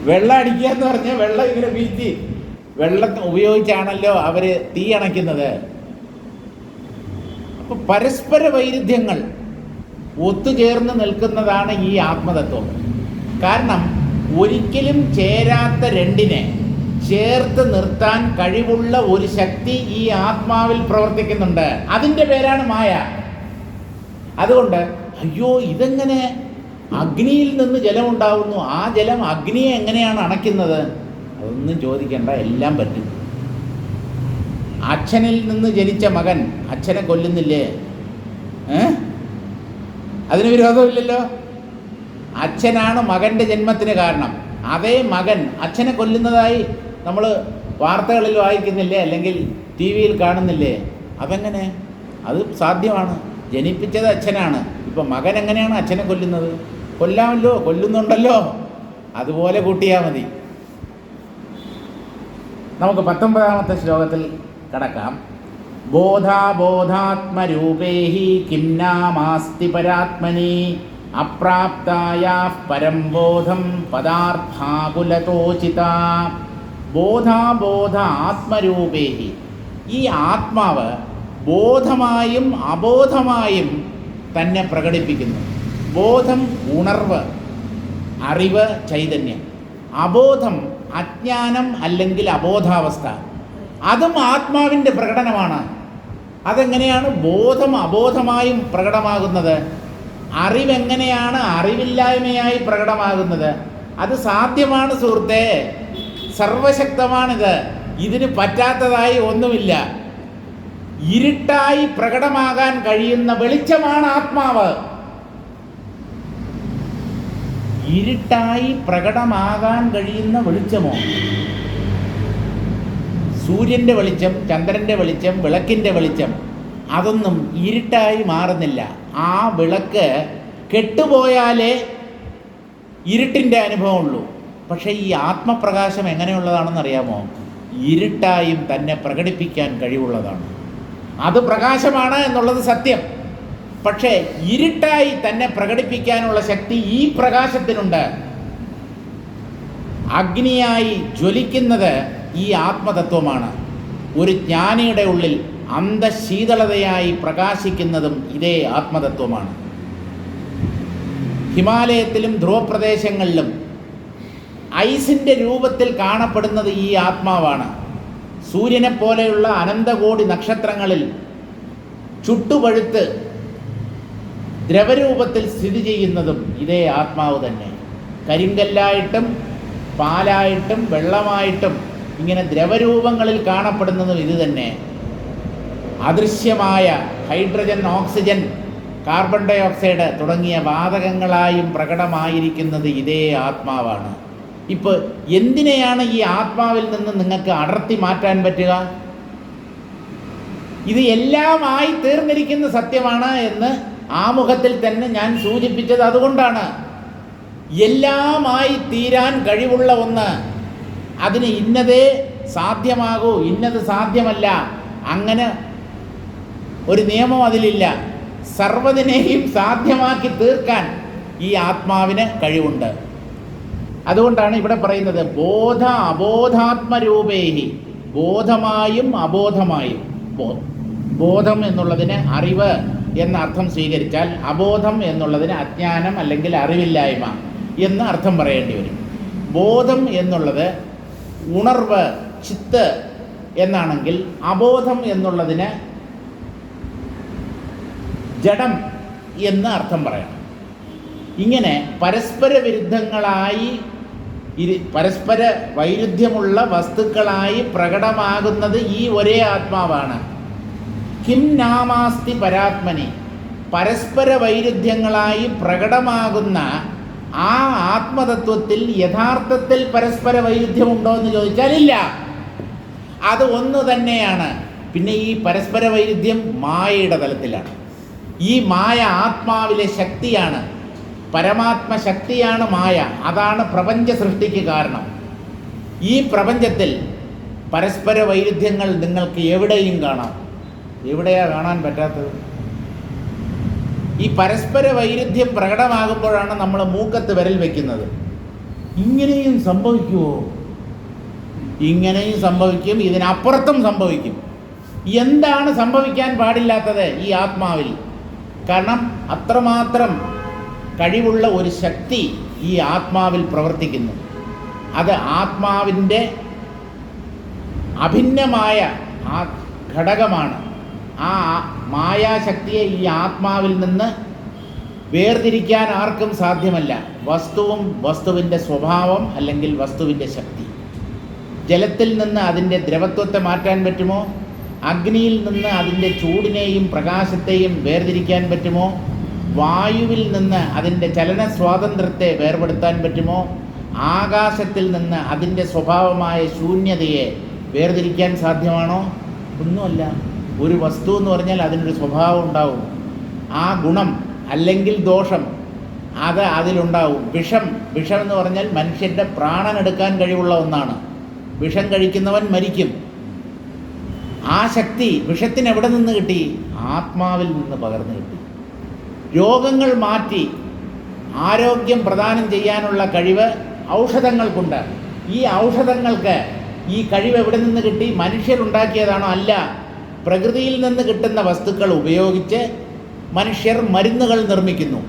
വെള്ളം അടിക്കുക എന്ന് പറഞ്ഞാൽ വെള്ളം ഇങ്ങനെ വീഴ്ത്തി വെള്ളം ഉപയോഗിച്ചാണല്ലോ അവർ തീ അണയ്ക്കുന്നത്. അപ്പോൾ പരസ്പര വൈരുദ്ധ്യങ്ങൾ ഒത്തുചേർന്ന് നിൽക്കുന്നതാണ് ഈ ആത്മതത്വം. കാരണം ഒരിക്കലും ചേരാത്ത രണ്ടിനെ ചേർത്ത് നിർത്താൻ കഴിവുള്ള ഒരു ശക്തി ഈ ആത്മാവിൽ പ്രവർത്തിക്കുന്നുണ്ട്. അതിൻ്റെ പേരാണ് മായ. അതുകൊണ്ട് അയ്യോ ഇതെങ്ങനെ അഗ്നിയിൽ നിന്ന് ജലമുണ്ടാവുന്നു, ആ ജലം അഗ്നിയെ എങ്ങനെയാണ് അണയ്ക്കുന്നത്? അതൊന്നും ചോദിക്കേണ്ട, എല്ലാം പറ്റും. അച്ഛനിൽ നിന്ന് ജനിച്ച മകൻ അച്ഛനെ കൊല്ലുന്നില്ലേ? അതിന് വിരോധമില്ലല്ലോ. അച്ഛനാണ് മകൻ്റെ ജന്മത്തിന് കാരണം. അതേ മകൻ അച്ഛനെ കൊല്ലുന്നതായി നമ്മൾ വാർത്തകളിൽ വായിക്കുന്നില്ലേ, അല്ലെങ്കിൽ ടി വിയിൽ കാണുന്നില്ലേ? അതെങ്ങനെ? അത് സാധ്യമാണ്. ജനിപ്പിച്ചത് അച്ഛനാണ്. ഇപ്പം മകൻ എങ്ങനെയാണ് അച്ഛനെ കൊല്ലുന്നത്? കൊല്ലാമല്ലോ, കൊല്ലുന്നുണ്ടല്ലോ. അതുപോലെ കൂട്ടിയാൽ മതി. നമുക്ക് 19ാമത്തെ ശ്ലോകത്തിൽ കടക്കാം. ബോധാബോധാത്മരൂപേഹി കിം നാമാസ്തി പരാത്മനി അപ്രാപ്തായാഃ പരം ബോധം പദാർത്ഥാകുലതോചിത. ബോധാബോധ ആത്മരൂപേഹി, ഈ ആത്മാവ് ബോധമായും അബോധമായും തന്നെ പ്രകടിപ്പിക്കുന്നു. ബോധം ഉണർവ്, അറിവ്, ചൈതന്യം. അബോധം അജ്ഞാനം അല്ലെങ്കിൽ അബോധാവസ്ഥ. അതും ആത്മാവിൻ്റെ പ്രകടനമാണ്. അതെങ്ങനെയാണ് ബോധം അബോധമായും പ്രകടമാകുന്നത്? അറിവെങ്ങനെയാണ് അറിവില്ലായ്മയായി പ്രകടമാകുന്നത്? അത് സാധ്യമാണ് സുഹൃത്തേ, സർവശക്തമാണിത്. ഇതിന് പറ്റാത്തതായി ഒന്നുമില്ല. ഇരുട്ടായി പ്രകടമാകാൻ കഴിയുന്ന വെളിച്ചമാണ് ആത്മാവ്. ഇരുട്ടായി പ്രകടമാകാൻ കഴിയുന്ന വെളിച്ചമോ? സൂര്യൻ്റെ വെളിച്ചം, ചന്ദ്രൻ്റെ വെളിച്ചം, വിളക്കിൻ്റെ വെളിച്ചം, അതൊന്നും ഇരുട്ടായി മാറുന്നില്ല. ആ വിളക്ക് കെട്ടുപോയാലേ ഇരുട്ടിൻ്റെ അനുഭവമുള്ളൂ. പക്ഷേ ഈ ആത്മപ്രകാശം എങ്ങനെയുള്ളതാണെന്ന് അറിയാമോ? ഇരുട്ടായും തന്നെ പ്രകടിപ്പിക്കാൻ കഴിവുള്ളതാണ്. അത് പ്രകാശമാണ് എന്നുള്ളത് സത്യം. പക്ഷേ ഇരുട്ടായി തന്നെ പ്രകടിപ്പിക്കാനുള്ള ശക്തി ഈ പ്രകാശത്തിനുണ്ട്. അഗ്നിയായി ജ്വലിക്കുന്നത് ഈ ആത്മതത്വമാണ്. ഒരു ജ്ഞാനിയുടെ ഉള്ളിൽ അന്തശീതളതയായി പ്രകാശിക്കുന്നതും ഇതേ ആത്മതത്വമാണ്. ഹിമാലയത്തിലും ധ്രുവപ്രദേശങ്ങളിലും ഐസിൻ്റെ രൂപത്തിൽ കാണപ്പെടുന്നത് ഈ ആത്മാവാണ്. സൂര്യനെ പോലെയുള്ള അനന്തകോടി നക്ഷത്രങ്ങളിൽ ചുട്ടുപഴുത്ത് ദ്രവരൂപത്തിൽ സ്ഥിതി ചെയ്യുന്നതും ഇതേ ആത്മാവ് തന്നെ. കരിങ്കല്ലായിട്ടും പാലായിട്ടും വെള്ളമായിട്ടും ഇങ്ങനെ ദ്രവരൂപങ്ങളിൽ കാണപ്പെടുന്നതും ഇത് തന്നെ. അദൃശ്യമായ hydrogen, oxygen, carbon dioxide തുടങ്ങിയ വാതകങ്ങളായും പ്രകടമായിരിക്കുന്നത് ഇതേ ആത്മാവാണ്. ഇപ്പോൾ എന്തിനെയാണ് ഈ ആത്മാവിൽ നിന്ന് നിങ്ങൾക്ക് അടർത്തി മാറ്റാൻ പറ്റുക? ഇത് എല്ലാമായി തീർന്നിരിക്കുന്ന സത്യമാണ് എന്ന് ആമുഖത്തിൽ തന്നെ ഞാൻ സൂചിപ്പിച്ചത് അതുകൊണ്ടാണ്. എല്ലാമായി തീരാൻ കഴിവുള്ള ഒന്ന്, അതിന് ഇന്നതേ സാധ്യമാകൂ, ഇന്നത് സാധ്യമല്ല, അങ്ങനെ ഒരു നിയമം അതിലില്ല. സർവ്വതിനെയും സാധ്യമാക്കി തീർക്കാൻ ഈ ആത്മാവിന് കഴിവുണ്ട്. അതുകൊണ്ടാണ് ഇവിടെ പറയുന്നത് ബോധ അബോധാത്മരൂപേഹി, ബോധമായും അബോധമായും. ബോധം എന്നുള്ളതിന് അറിവ് എന്ന അർത്ഥം സ്വീകരിച്ചാൽ അബോധം എന്നുള്ളതിന് അജ്ഞാനം അല്ലെങ്കിൽ അറിവില്ലായ്മ എന്ന് അർത്ഥം പറയേണ്ടി വരും. ബോധം എന്നുള്ളത് ഉണർവ്, ചിത്ത് എന്നാണെങ്കിൽ അബോധം എന്നുള്ളതിന് ജഡം എന്ന് അർത്ഥം പറയണം. ഇങ്ങനെ പരസ്പര വിരുദ്ധങ്ങളായി പരസ്പര വൈരുദ്ധ്യമുള്ള വസ്തുക്കളായി പ്രകടമാകുന്നത് ഈ ഒരേ ആത്മാവാണ്. കിം നാമാസ്തി പരാത്മനി, പരസ്പര വൈരുദ്ധ്യങ്ങളായി പ്രകടമാകുന്ന ആ ആത്മതത്വത്തിൽ യഥാർത്ഥത്തിൽ പരസ്പര വൈരുദ്ധ്യമുണ്ടോ എന്ന് ചോദിച്ചാൽ ഇല്ല. അത് ഒന്ന് തന്നെയാണ്. പിന്നെ ഈ പരസ്പര വൈരുദ്ധ്യം മായയുടെ തലത്തിലാണ്. ഈ മായ ആത്മാവിലെ ശക്തിയാണ്, പരമാത്മശക്തിയാണ് മായ. അതാണ് പ്രപഞ്ച സൃഷ്ടിക്ക് കാരണം. ഈ പ്രപഞ്ചത്തിൽ പരസ്പര വൈരുദ്ധ്യങ്ങൾ നിങ്ങൾക്ക് എവിടെയും കാണാം. എവിടെയാണ് കാണാൻ പറ്റാത്തത്? ഈ പരസ്പര വൈരുദ്ധ്യം പ്രകടമാകുമ്പോഴാണ് നമ്മൾ മൂക്കത്ത് വിരൽ വയ്ക്കുന്നത്. ഇങ്ങനെയും സംഭവിക്കുമോ? ഇങ്ങനെയും സംഭവിക്കും, ഇതിനപ്പുറത്തും സംഭവിക്കും. എന്താണ് സംഭവിക്കാൻ പാടില്ലാത്തത് ഈ ആത്മാവിൽ? കാരണം അത്രമാത്രം കഴിവുള്ള ഒരു ശക്തി ഈ ആത്മാവിൽ പ്രവർത്തിക്കുന്നു. അത് ആത്മാവിൻ്റെ അഭിന്നമായ ആ ഘടകമാണ്. ആ മായാശക്തിയെ ഈ ആത്മാവിൽ നിന്ന് വേർതിരിക്കാൻ ആർക്കും സാധ്യമല്ല. വസ്തുവും വസ്തുവിൻ്റെ സ്വഭാവം അല്ലെങ്കിൽ വസ്തുവിൻ്റെ ശക്തി. ജലത്തിൽ നിന്ന് അതിൻ്റെ ദ്രവത്വത്തെ മാറ്റാൻ പറ്റുമോ? അഗ്നിയിൽ നിന്ന് അതിൻ്റെ ചൂടിനെയും പ്രകാശത്തെയും വേർതിരിക്കാൻ പറ്റുമോ? വായുവിൽ നിന്ന് അതിൻ്റെ ചലന സ്വാതന്ത്ര്യത്തെ വേർപെടുത്താൻ പറ്റുമോ? ആകാശത്തിൽ നിന്ന് അതിൻ്റെ സ്വഭാവമായ ശൂന്യതയെ വേർതിരിക്കാൻ സാധ്യമാണോ? ഒന്നുമല്ല. ഒരു വസ്തു എന്ന് പറഞ്ഞാൽ അതിനൊരു സ്വഭാവം ഉണ്ടാവും. ആ ഗുണം അല്ലെങ്കിൽ ദോഷം അത് അതിലുണ്ടാവും. വിഷം എന്ന് പറഞ്ഞാൽ മനുഷ്യൻ്റെ പ്രാണനെടുക്കാൻ കഴിവുള്ള ഒന്നാണ്. വിഷം കഴിക്കുന്നവൻ മരിക്കും. ആ ശക്തി വിഷത്തിന് എവിടെ നിന്ന് കിട്ടി? ആത്മാവിൽ നിന്ന് പകർന്നു കിട്ടി. രോഗങ്ങൾ മാറ്റി ആരോഗ്യം പ്രദാനം ചെയ്യാനുള്ള കഴിവ് ഔഷധങ്ങൾക്കുണ്ട്. ഈ ഔഷധങ്ങൾക്ക് ഈ കഴിവ് എവിടെ നിന്ന് കിട്ടി? മനുഷ്യരുണ്ടാക്കിയതാണോ? അല്ല. പ്രകൃതിയിൽ നിന്ന് കിട്ടുന്ന വസ്തുക്കൾ ഉപയോഗിച്ച് മനുഷ്യർ മരുന്നുകൾ നിർമ്മിക്കുന്നു.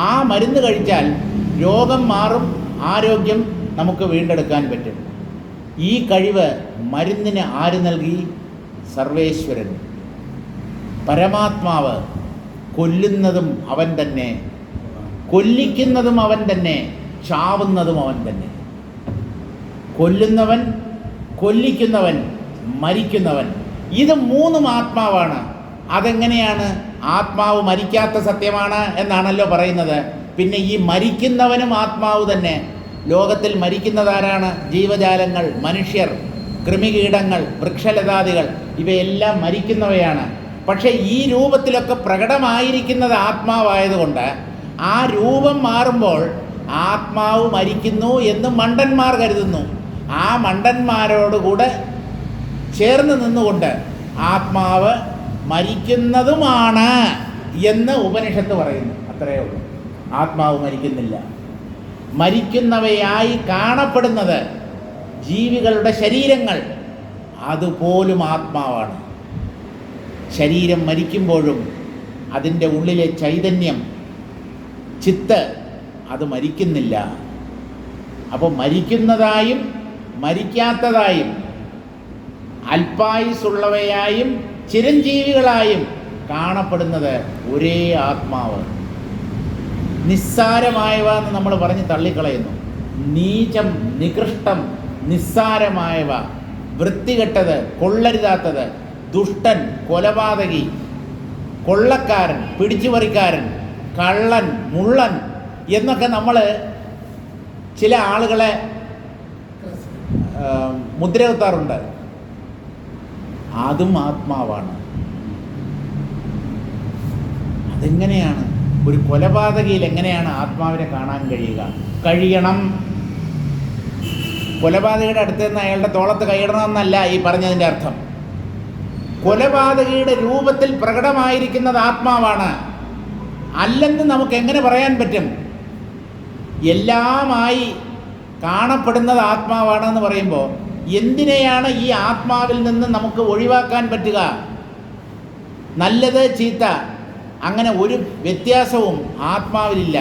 ആ മരുന്ന് കഴിച്ചാൽ രോഗം മാറും, ആരോഗ്യം നമുക്ക് വീണ്ടെടുക്കാൻ പറ്റും. ഈ കഴിവ് മരുന്നിന് ആര് നൽകി? സർവേശ്വരൻ, പരമാത്മാവ്. കൊല്ലുന്നതും അവൻ തന്നെ, കൊല്ലിക്കുന്നതും അവൻ തന്നെ, ചാവുന്നതും അവൻ തന്നെ. കൊല്ലുന്നവൻ, കൊല്ലിക്കുന്നവൻ, മരിക്കുന്നവൻ, ഇത് മൂന്നും ആത്മാവാണ്. അതെങ്ങനെയാണ്? ആത്മാവ് മരിക്കാത്ത സത്യമാണ് എന്നാണല്ലോ പറയുന്നത്. പിന്നെ ഈ മരിക്കുന്നവനും ആത്മാവ് തന്നെ. ലോകത്തിൽ മരിക്കുന്നതാരാണ്? ജീവജാലങ്ങൾ, മനുഷ്യർ, കൃമികീടങ്ങൾ, വൃക്ഷലതാദികൾ, ഇവയെല്ലാം മരിക്കുന്നവയാണ്. പക്ഷേ ഈ രൂപത്തിലൊക്കെ പ്രകടമായിരിക്കുന്നത് ആത്മാവായതുകൊണ്ട് ആ രൂപം മാറുമ്പോൾ ആത്മാവ് മരിക്കുന്നു എന്ന് മണ്ടന്മാർ കരുതുന്നു. ആ മണ്ടന്മാരോടുകൂടെ ചേർന്ന് നിന്നുകൊണ്ട് ആത്മാവ് മരിക്കുന്നതുമാണ് എന്ന് ഉപനിഷത്ത് പറയുന്നു. അത്രയേ ഉള്ളൂ. ആത്മാവ് മരിക്കുന്നില്ല. മരിക്കുന്നവയായി കാണപ്പെടുന്നത് ജീവികളുടെ ശരീരങ്ങൾ, അതുപോലും ആത്മാവാണ്. ശരീരം മരിക്കുമ്പോഴും അതിൻ്റെ ഉള്ളിലെ ചൈതന്യം, ചിത്ത്, അത് മരിക്കുന്നില്ല. അപ്പോൾ മരിക്കുന്നതായും മരിക്കാത്തതായും അല്പായുസുള്ളവയായും ചിരഞ്ജീവികളായും കാണപ്പെടുന്നത് ഒരേ ആത്മാവ്. നിസ്സാരമായവ എന്ന് നമ്മൾ പറഞ്ഞ് തള്ളിക്കളയുന്നു. നീചം, നികൃഷ്ടം, നിസ്സാരമായവ, വൃത്തികെട്ടത്, കൊള്ളരുതാത്തത്, ദുഷ്ടൻ, കൊലപാതകി, കൊള്ളക്കാരൻ, പിടിച്ചുപറിക്കാരൻ, കള്ളൻ, മുള്ളൻ എന്നൊക്കെ നമ്മൾ ചില ആളുകളെ മുദ്ര കുത്താറുണ്ട്. അതും ആത്മാവാണ്. അതെങ്ങനെയാണ്? ഒരു കൊലപാതകയിൽ എങ്ങനെയാണ് ആത്മാവിനെ കാണാൻ കഴിയണം? കൊലപാതകയുടെ അടുത്ത് നിന്ന് അയാളുടെ തോളത്ത് കൈയിടണമെന്നല്ല ഈ പറഞ്ഞതിൻ്റെ അർത്ഥം. കൊലപാതകയുടെ രൂപത്തിൽ പ്രകടമായിരിക്കുന്നത് ആത്മാവാണ്. അല്ലെന്ന് നമുക്ക് എങ്ങനെ പറയാൻ പറ്റും? എല്ലാമായി കാണപ്പെടുന്നത് ആത്മാവാണെന്ന് പറയുമ്പോൾ എന്തിനെയാണ് ഈ ആത്മാവിൽ നിന്ന് നമുക്ക് ഒഴിവാക്കാൻ പറ്റുക? നല്ലത്, ചീത്ത, അങ്ങനെ ഒരു വ്യത്യാസവും ആത്മാവിലില്ല.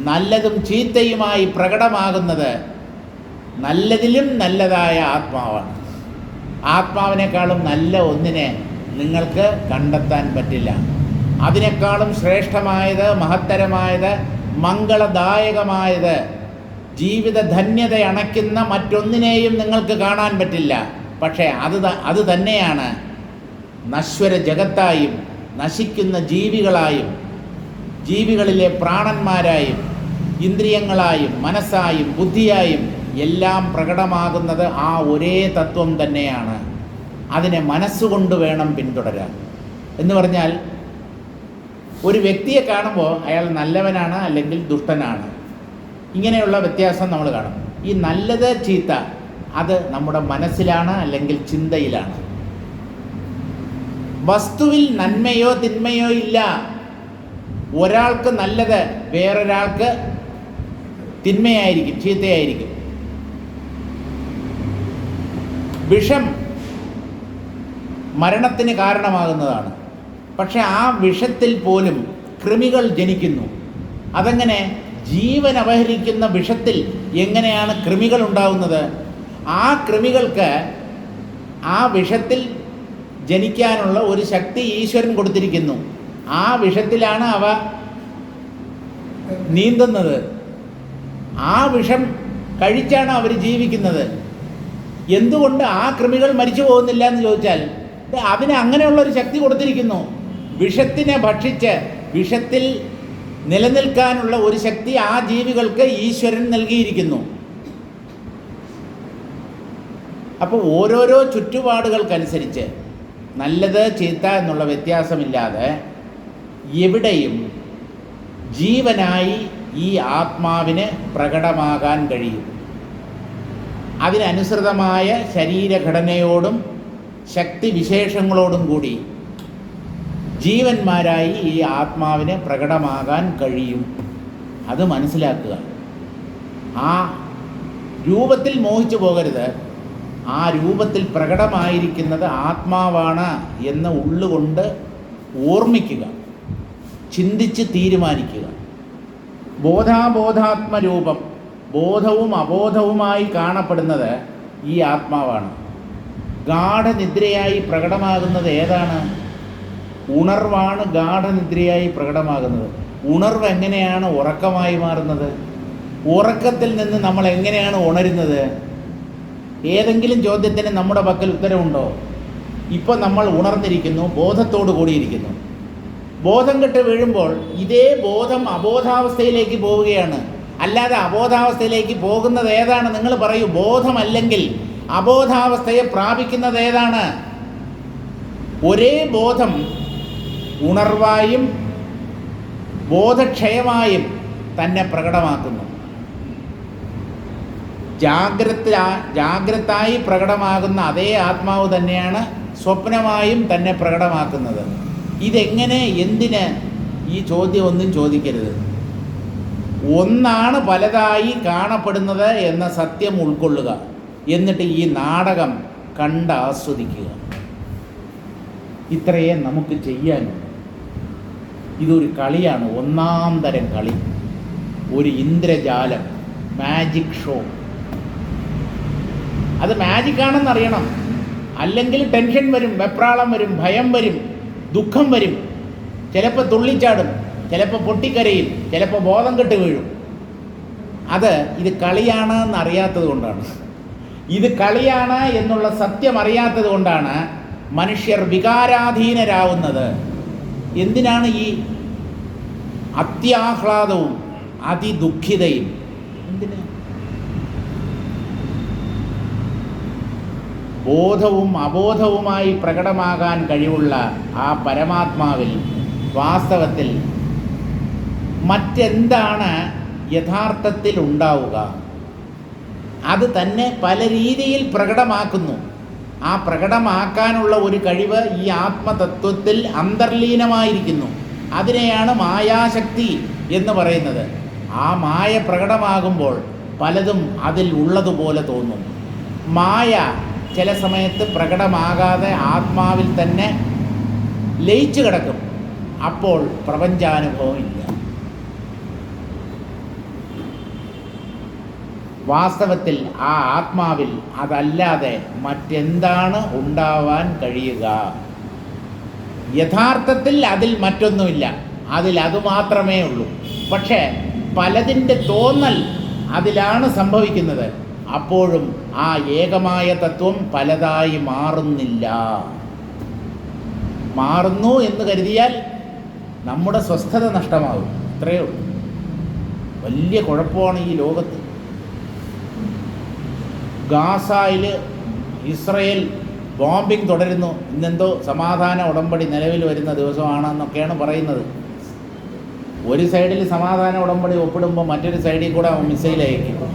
നല്ലതും ചീത്തയുമായി പ്രകടമാകുന്നത് നല്ലതിലും നല്ലതായ ആത്മാവാണ്. ആത്മാവിനേക്കാളും നല്ല ഒന്നിനെ നിങ്ങൾക്ക് കണ്ടെത്താൻ പറ്റില്ല. അതിനേക്കാളും ശ്രേഷ്ഠമായത്, മഹത്തരമായത്, മംഗളദായകമായത്, ജീവിത ധന്യത അണയ്ക്കുന്ന മറ്റൊന്നിനെയും നിങ്ങൾക്ക് കാണാൻ പറ്റില്ല. പക്ഷേ അത് തന്നെയാണ് നശ്വര ജഗത്തായും നശിക്കുന്ന ജീവികളായും ജീവികളിലെ പ്രാണന്മാരായും ഇന്ദ്രിയങ്ങളായും മനസ്സായും ബുദ്ധിയായും എല്ലാം പ്രകടമാകുന്നത് ആ ഒരേ തത്വം തന്നെയാണ്. അതിനെ മനസ്സുകൊണ്ട് വേണം പിന്തുടരാൻ. എന്ന് പറഞ്ഞാൽ ഒരു വ്യക്തിയെ കാണുമ്പോൾ അയാൾ നല്ലവനാണ് അല്ലെങ്കിൽ ദുഷ്ടനാണ്, ഇങ്ങനെയുള്ള വ്യത്യാസം നമ്മൾ കാണും. ഈ നല്ലത്, ചീത്ത അത് നമ്മുടെ മനസ്സിലാണ് അല്ലെങ്കിൽ ചിന്തയിലാണ്. വസ്തുവിൽ നന്മയോ തിന്മയോ ഇല്ല. ഒരാൾക്ക് നല്ലത് വേറൊരാൾക്ക് തിന്മയായിരിക്കും, ചീത്തയായിരിക്കും. വിഷം മരണത്തിന് കാരണമാകുന്നതാണ്. പക്ഷെ ആ വിഷത്തിൽ പോലും കൃമികൾ ജനിക്കുന്നു. അതെങ്ങനെ? ജീവൻ അപഹരിക്കുന്ന വിഷത്തിൽ എങ്ങനെയാണ് കൃമികൾ ഉണ്ടാവുന്നത്? ആ കൃമികൾക്ക് ആ വിഷത്തിൽ ജനിക്കാനുള്ള ഒരു ശക്തി ഈശ്വരൻ കൊടുത്തിരിക്കുന്നു. ആ വിഷത്തിലാണ് അവ നീന്തുന്നത്. ആ വിഷം കഴിച്ചാണ് അവർ ജീവിക്കുന്നത്. എന്തുകൊണ്ട് ആ കൃമികൾ മരിച്ചു പോകുന്നില്ല എന്ന് ചോദിച്ചാൽ അതിന് അങ്ങനെയുള്ളൊരു ശക്തി കൊടുത്തിരിക്കുന്നു. വിഷത്തിനെ ഭക്ഷിച്ച് വിഷത്തിൽ നിലനിൽക്കാനുള്ള ഒരു ശക്തി ആ ജീവികൾക്ക് ഈശ്വരൻ നൽകിയിരിക്കുന്നു. അപ്പോൾ ഓരോരോ ചുറ്റുപാടുകൾക്കനുസരിച്ച് നല്ലത് ചീത്ത എന്നുള്ള വ്യത്യാസമില്ലാതെ എവിടെയും ജീവനായി ഈ ആത്മാവിന് പ്രകടമാകാൻ കഴിയും. അതിനനുസൃതമായ ശരീരഘടനയോടും ശക്തിവിശേഷങ്ങളോടും കൂടി ജീവന്മാരായി ഈ ആത്മാവിന് പ്രകടമാകാൻ കഴിയും. അത് മനസ്സിലാക്കുക. ആ രൂപത്തിൽ മോഹിച്ചു പോകരുത്. ആ രൂപത്തിൽ പ്രകടമായിരിക്കുന്നത് ആത്മാവാണ് എന്ന് ഉള്ളുകൊണ്ട് ഓർമ്മിക്കുക, ചിന്തിച്ച് തീരുമാനിക്കുക. ബോധാബോധാത്മരൂപം, ബോധവും അബോധവുമായി കാണപ്പെടുന്നത് ഈ ആത്മാവാണ്. ഗാഠനിദ്രയായി പ്രകടമാകുന്നത് ഏതാണ്? ഉണർവാണ് ഗാഠനിദ്രയായി പ്രകടമാകുന്നത്. ഉണർവ് എങ്ങനെയാണ് ഉറക്കമായി മാറുന്നത്? ഉറക്കത്തിൽ നിന്ന് നമ്മൾ എങ്ങനെയാണ് ഉണരുന്നത്? ഏതെങ്കിലും ചോദ്യത്തിന് നമ്മുടെ പക്കൽ ഉത്തരവുണ്ടോ? ഇപ്പോൾ നമ്മൾ ഉണർന്നിരിക്കുന്നു, ബോധത്തോടു കൂടിയിരിക്കുന്നു. ബോധം കെട്ട് വീഴുമ്പോൾ ഇതേ ബോധം അബോധാവസ്ഥയിലേക്ക് പോവുകയാണ്. അല്ലാതെ അബോധാവസ്ഥയിലേക്ക് പോകുന്നത് ഏതാണ്? നിങ്ങൾ പറയൂ. ബോധമല്ലെങ്കിൽ അബോധാവസ്ഥയെ പ്രാപിക്കുന്നത് ഏതാണ്? ഒരേ ബോധം ഉണർവായും ബോധക്ഷയമായും തന്നെ പ്രകടമാക്കുന്നു. ജാഗ്രതായി പ്രകടമാകുന്ന അതേ ആത്മാവ് തന്നെയാണ് സ്വപ്നമായും തന്നെ പ്രകടമാക്കുന്നത്. ഇതെങ്ങനെ, എന്തിന്? ഈ ചോദ്യം ഒന്നും ചോദിക്കരുത്. ഒന്നാണ് പലതായി കാണപ്പെടുന്നത് എന്ന സത്യം ഉൾക്കൊള്ളുക. എന്നിട്ട് ഈ നാടകം കണ്ട് ആസ്വദിക്കുക. ഇത്രയേ നമുക്ക് ചെയ്യാനുള്ളൂ. ഇതൊരു കളിയാണ്, ഒന്നാം തരം കളി, ഒരു ഇന്ദ്രജാലം, മാജിക് ഷോ. അത് മാജിക്കാണെന്നറിയണം. അല്ലെങ്കിൽ ടെൻഷൻ വരും, വെപ്രാളം വരും, ഭയം വരും, ദുഃഖം വരും. ചിലപ്പോൾ തുള്ളിച്ചാടും, ചിലപ്പോൾ പൊട്ടിക്കരയും, ചിലപ്പോൾ ബോധം കെട്ട് വീഴും. ഇത് കളിയാണ് എന്നറിയാത്തത് കൊണ്ടാണ്. ഇത് കളിയാണ് എന്നുള്ള സത്യം അറിയാത്തത് കൊണ്ടാണ് മനുഷ്യർ വികാരാധീനരാവുന്നത്. എന്തിനാണ് ഈ അത്യാഹ്ലാദവും അതിദുഃഖിതയും? എന്തിന്? ബോധവും അബോധവുമായി പ്രകടമാകാൻ കഴിവുള്ള ആ പരമാത്മാവിൽ വാസ്തവത്തിൽ മറ്റെന്താണ് യഥാർത്ഥത്തിൽ ഉണ്ടാവുക? അത് തന്നെ പല രീതിയിൽ പ്രകടമാക്കുന്നു. ആ പ്രകടമാക്കാനുള്ള ഒരു കഴിവ് ഈ ആത്മതത്വത്തിൽ അന്തർലീനമായിരിക്കുന്നു. അതിനെയാണ് മായാശക്തി എന്ന് പറയുന്നത്. ആ മായ പ്രകടമാകുമ്പോൾ പലതും അതിൽ ഉള്ളതുപോലെ തോന്നും. മായ ചില സമയത്ത് പ്രകടമാകാതെ ആത്മാവിൽ തന്നെ ലയിച്ചു കിടക്കും. അപ്പോൾ പ്രപഞ്ചാനുഭവം ഇല്ല. വാസ്തവത്തിൽ ആ ആത്മാവിൽ അതല്ലാതെ മറ്റെന്താണ് ഉണ്ടാവാൻ കഴിയുക? യഥാർത്ഥത്തിൽ അതിൽ മറ്റൊന്നുമില്ല, അതിൽ അതുമാത്രമേ ഉള്ളൂ. പക്ഷേ പലതിൻ്റെ തോന്നൽ അതിലാണ് സംഭവിക്കുന്നത്. അപ്പോഴും ആ ഏകമായ തത്വം പലതായി മാറുന്നില്ല. മാറുന്നു എന്ന് കരുതിയാൽ നമ്മുടെ സ്വസ്ഥത നഷ്ടമാകും. അത്രയേ ഉള്ളൂ. വലിയ കുഴപ്പമാണ് ഈ ലോകത്ത്. ഗാസയിൽ ഇസ്രയേൽ ബോംബിംഗ് തുടരുന്നു. ഇന്നെന്തോ സമാധാന ഉടമ്പടി നിലവിൽ വരുന്ന ദിവസമാണെന്നൊക്കെയാണ് പറയുന്നത്. ഒരു സൈഡിൽ സമാധാന ഉടമ്പടി ഒപ്പിടുമ്പോൾ മറ്റൊരു സൈഡിൽ കൂടെ മിസൈൽ അയക്കും.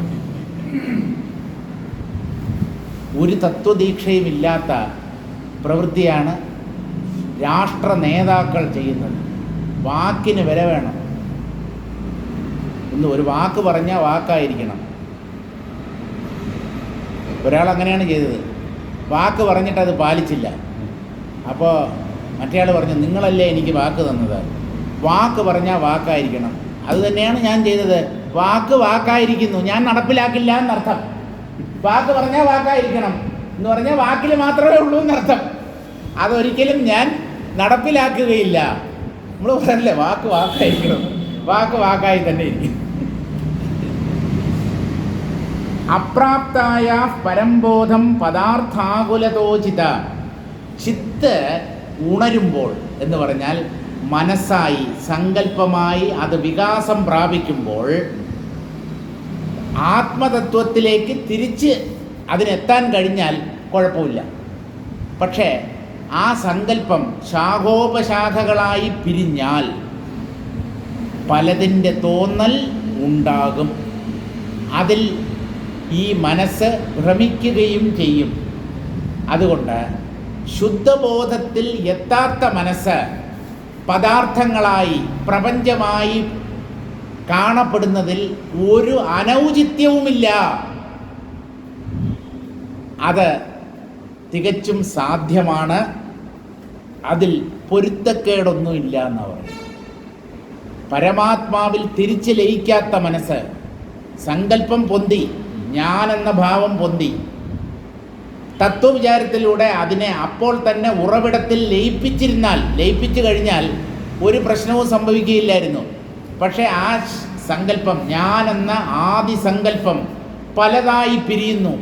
ഒരു തത്വദീക്ഷയും ഇല്ലാത്ത പ്രവൃത്തിയാണ് രാഷ്ട്ര നേതാക്കൾ ചെയ്യുന്നത്. വാക്കിന് വില വേണം. ഒരു വാക്ക് പറഞ്ഞാൽ വാക്കായിരിക്കണം. ഒരാൾ അങ്ങനെയാണ് ചെയ്തത്. വാക്ക് പറഞ്ഞിട്ട് അത് പാലിച്ചില്ല. അപ്പോൾ മറ്റേയാൾ പറഞ്ഞു, നിങ്ങളല്ലേ എനിക്ക് വാക്ക് തന്നത്, വാക്ക് പറഞ്ഞാൽ വാക്കായിരിക്കണം. അത് തന്നെയാണ് ഞാൻ ചെയ്തത്. വാക്ക് വാക്കായിരിക്കുന്നു, ഞാൻ നടപ്പിലാക്കില്ല എന്നർത്ഥം. വാക്ക് പറഞ്ഞാൽ വാക്കായിരിക്കണം എന്ന് പറഞ്ഞാൽ വാക്കിൽ മാത്രമേ ഉള്ളൂ എന്നർത്ഥം. അതൊരിക്കലും ഞാൻ നടപ്പിലാക്കുകയില്ല. നമ്മൾ പറയല്ലേ, വാക്ക് വാക്കായിരിക്കണം, വാക്ക് വാക്കായി തന്നെ ഇരിക്കും. അപ്രാപ്തായ പരംബോധം പദാർത്ഥാകുലതോചിത. ചിത്ത് ഉണരുമ്പോൾ എന്ന് പറഞ്ഞാൽ മനസ്സായി സങ്കല്പമായി അത് വികാസം പ്രാപിക്കുമ്പോൾ ആത്മതത്വത്തിലേക്ക് തിരിച്ച് അതിനെത്താൻ കഴിഞ്ഞാൽ കുഴപ്പമില്ല. പക്ഷേ ആ സങ്കല്പം ശാഖോപശാഖകളായി പിരിഞ്ഞാൽ പലതിൻ്റെ തോന്നൽ ഉണ്ടാകും. അതിൽ ഈ മനസ്സ് ഭ്രമിക്കുകയും ചെയ്യും. അതുകൊണ്ട് ശുദ്ധബോധത്തിൽ എത്താത്ത മനസ്സ് പദാർത്ഥങ്ങളായി പ്രപഞ്ചമായി കാണപ്പെടുന്നതിൽ ഒരു അനൗചിത്യവുമില്ല. അത് തികച്ചും സാധ്യമാണ്. അതിൽ പൊരുത്തക്കേടൊന്നുമില്ല എന്നാണ് പറയുന്നത്. പരമാത്മാവിൽ തിരിച്ച് ലയിക്കാത്ത മനസ്സ് സങ്കല്പം പൊന്തി, ഞാനെന്ന ഭാവം പൊന്തി, തത്വവിചാരത്തിലൂടെ അതിനെ അപ്പോൾ തന്നെ ഉറവിടത്തിൽ ലയിപ്പിച്ചു കഴിഞ്ഞാൽ ഒരു പ്രശ്നവും സംഭവിക്കുകയില്ലായിരുന്നു. പക്ഷേ ആ സങ്കല്പം, ഞാനെന്ന ആദി സങ്കല്പം പലതായി പിരിയുന്നു.